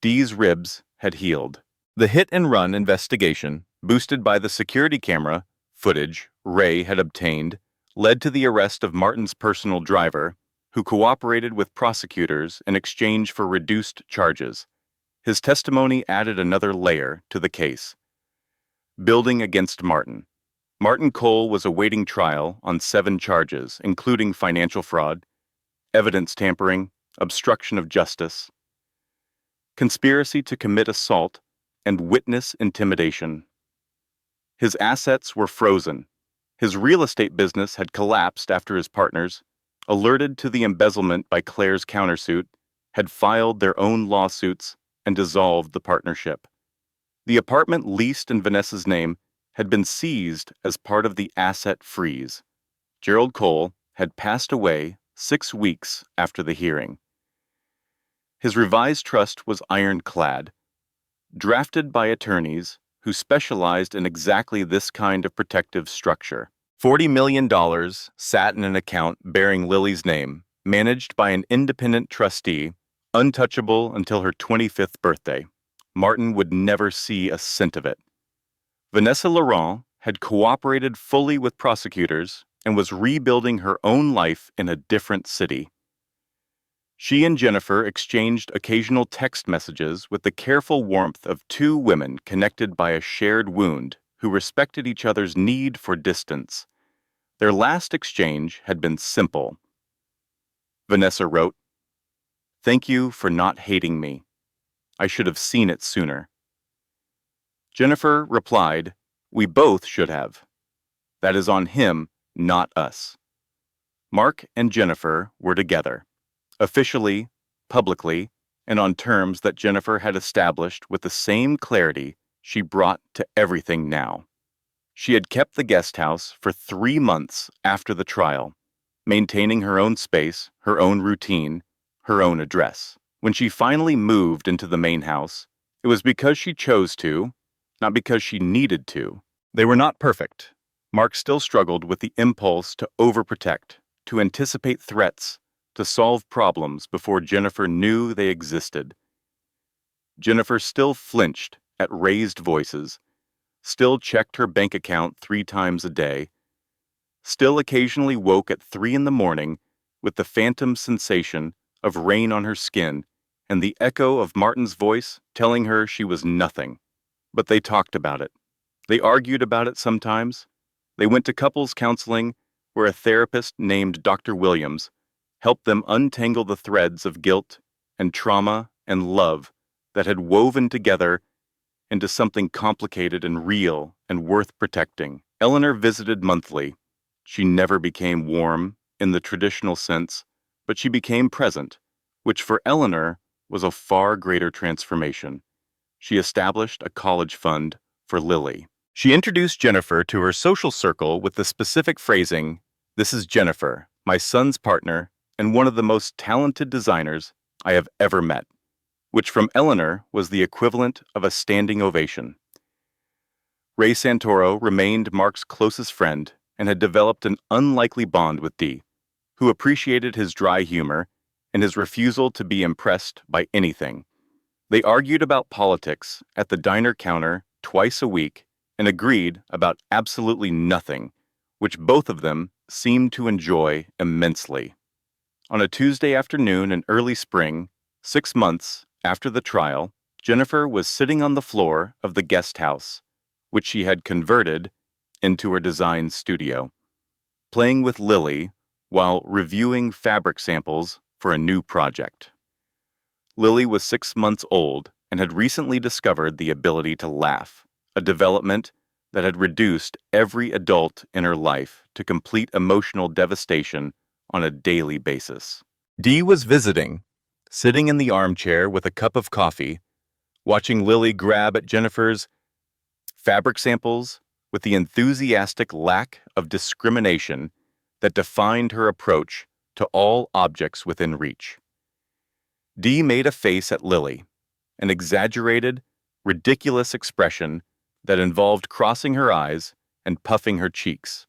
Dee's ribs had healed. The hit-and-run investigation, boosted by the security camera footage Ray had obtained, led to the arrest of Martin's personal driver, who cooperated with prosecutors in exchange for reduced charges. His testimony added another layer to the case. Building against Martin. Martin Cole was awaiting trial on 7 charges, including financial fraud, evidence tampering, obstruction of justice, conspiracy to commit assault, and witness intimidation. His assets were frozen. His real estate business had collapsed after his partners, alerted to the embezzlement by Claire's countersuit, had filed their own lawsuits and dissolved the partnership. The apartment leased in Vanessa's name had been seized as part of the asset freeze. Gerald Cole had passed away 6 weeks after the hearing. His revised trust was ironclad, drafted by attorneys who specialized in exactly this kind of protective structure. $40 million sat in an account bearing Lily's name, managed by an independent trustee, untouchable until her 25th birthday. Martin would never see a cent of it. Vanessa Laurent had cooperated fully with prosecutors and was rebuilding her own life in a different city. She and Jennifer exchanged occasional text messages with the careful warmth of 2 women connected by a shared wound who respected each other's need for distance. Their last exchange had been simple. Vanessa wrote, "Thank you for not hating me. I should have seen it sooner." Jennifer replied, "We both should have. That is on him, not us." Mark and Jennifer were together, officially, publicly, and on terms that Jennifer had established with the same clarity she brought to everything now. She had kept the guest house for 3 months after the trial, maintaining her own space, her own routine, her own address. When she finally moved into the main house, it was because she chose to, not because she needed to. They were not perfect. Mark still struggled with the impulse to overprotect, to anticipate threats, to solve problems before Jennifer knew they existed. Jennifer still flinched at raised voices, still checked her bank account 3 times a day, still occasionally woke at 3 in the morning with the phantom sensation of rain on her skin and the echo of Martin's voice telling her she was nothing. But they talked about it. They argued about it sometimes. They went to couples counseling where a therapist named Dr. Williams helped them untangle the threads of guilt and trauma and love that had woven together into something complicated and real and worth protecting. Eleanor visited monthly. She never became warm in the traditional sense, but she became present, which for Eleanor was a far greater transformation. She established a college fund for Lily. She introduced Jennifer to her social circle with the specific phrasing, "This is Jennifer, my son's partner, and one of the most talented designers I have ever met," which from Eleanor was the equivalent of a standing ovation. Ray Santoro remained Mark's closest friend and had developed an unlikely bond with Dee, who appreciated his dry humor and his refusal to be impressed by anything. They argued about politics at the diner counter twice a week and agreed about absolutely nothing, which both of them seemed to enjoy immensely. On a Tuesday afternoon in early spring, 6 months after the trial, Jennifer was sitting on the floor of the guest house, which she had converted into her design studio, playing with Lily while reviewing fabric samples for a new project. Lily was 6 months old and had recently discovered the ability to laugh, a development that had reduced every adult in her life to complete emotional devastation on a daily basis. Dee was visiting, sitting in the armchair with a cup of coffee, watching Lily grab at Jennifer's fabric samples with the enthusiastic lack of discrimination that defined her approach to all objects within reach. Dee made a face at Lily, an exaggerated, ridiculous expression that involved crossing her eyes and puffing her cheeks.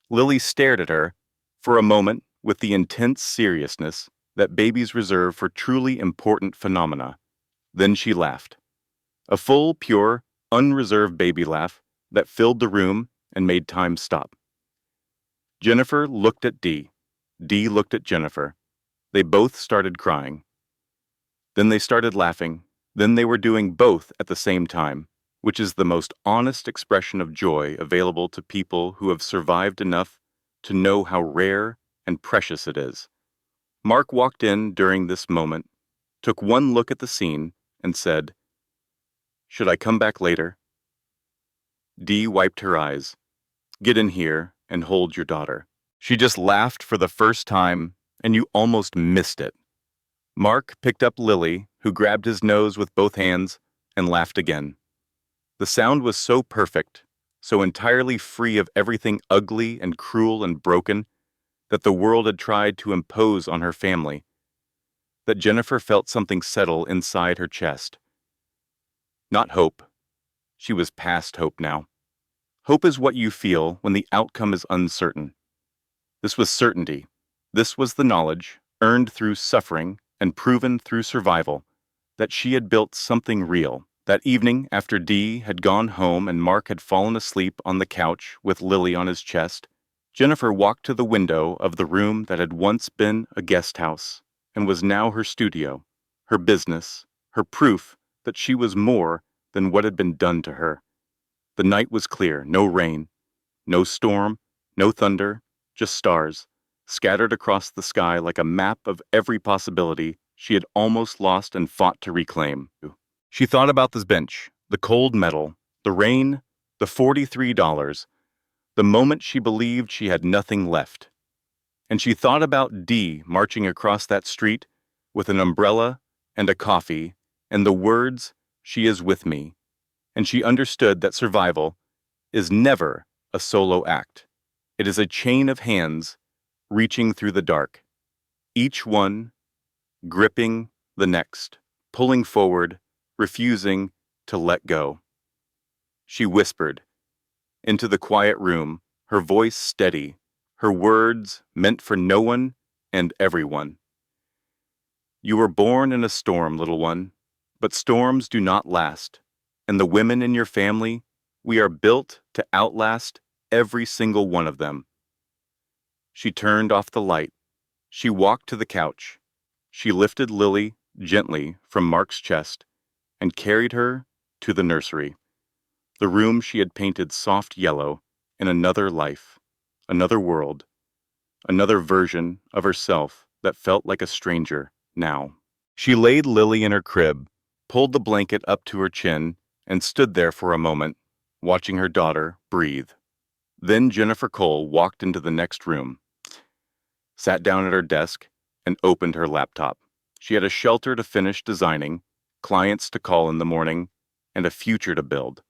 Lily stared at her for a moment with the intense seriousness that babies reserve for truly important phenomena. Then she laughed. A full, pure, unreserved baby laugh that filled the room and made time stop. Jennifer looked at Dee. Dee looked at Jennifer. They both started crying. Then they started laughing. Then they were doing both at the same time, which is the most honest expression of joy available to people who have survived enough to know how rare and precious it is. Mark walked in during this moment, took one look at the scene, and said, "Should I come back later?" Dee wiped her eyes. "Get in here and hold your daughter." She just laughed for the first time, and you almost missed it. Mark picked up Lily, who grabbed his nose with both hands, and laughed again. The sound was so perfect, so entirely free of everything ugly and cruel and broken that the world had tried to impose on her family, that Jennifer felt something settle inside her chest. Not hope. She was past hope now. Hope is what you feel when the outcome is uncertain. This was certainty. This was the knowledge, earned through suffering and proven through survival, that she had built something real. That evening, after Dee had gone home and Mark had fallen asleep on the couch with Lily on his chest, Jennifer walked to the window of the room that had once been a guest house and was now her studio, her business, her proof that she was more than what had been done to her. The night was clear, no rain, no storm, no thunder, just stars, scattered across the sky like a map of every possibility she had almost lost and fought to reclaim. She thought about this bench, the cold metal, the rain, the $43, the moment she believed she had nothing left. And she thought about Dee marching across that street with an umbrella and a coffee and the words, "She is with me." And she understood that survival is never a solo act. It is a chain of hands reaching through the dark, each one gripping the next, pulling forward, refusing to let go. She whispered into the quiet room, her voice steady, her words meant for no one and everyone. "You were born in a storm, little one, but storms do not last, and the women in your family, we are built to outlast every single one of them." She turned off the light, She walked to the couch. She lifted Lily gently from Mark's chest and carried her to the nursery, the room she had painted soft yellow in another life, another world, another version of herself that felt like a stranger now. She laid Lily in her crib, pulled the blanket up to her chin, and stood there for a moment, watching her daughter breathe. Then Jennifer Cole walked into the next room, sat down at her desk, and opened her laptop. She had a shelter to finish designing, clients to call in the morning, and a future to build.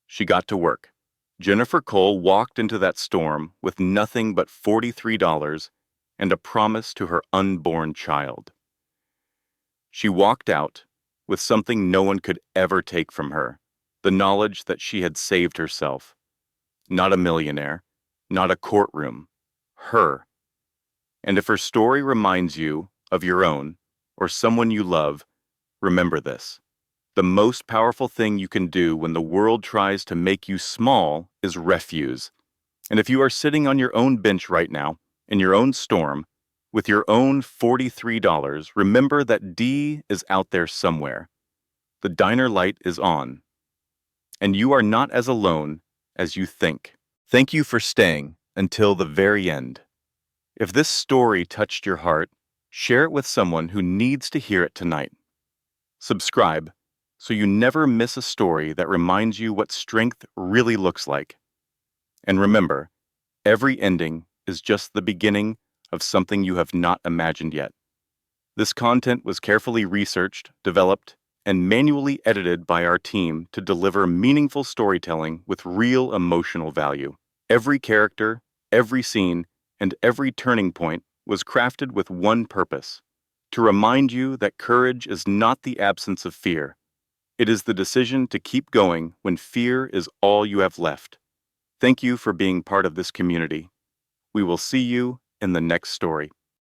She got to work. Jennifer Cole walked into that storm with nothing but $43 and a promise to her unborn child. She walked out with something no one could ever take from her, the knowledge that she had saved herself. Not a millionaire, not a courtroom, her. And if her story reminds you of your own or someone you love, remember this. The most powerful thing you can do when the world tries to make you small is refuse. And if you are sitting on your own bench right now, in your own storm, with your own $43, remember that D is out there somewhere. The diner light is on. And you are not as alone as you think. Thank you for staying until the very end. If this story touched your heart, share it with someone who needs to hear it tonight. Subscribe so you never miss a story that reminds you what strength really looks like. And remember, every ending is just the beginning of something you have not imagined yet. This content was carefully researched, developed, and manually edited by our team to deliver meaningful storytelling with real emotional value. Every character, every scene, and every turning point was crafted with one purpose: to remind you that courage is not the absence of fear. It is the decision to keep going when fear is all you have left. Thank you for being part of this community. We will see you in the next story.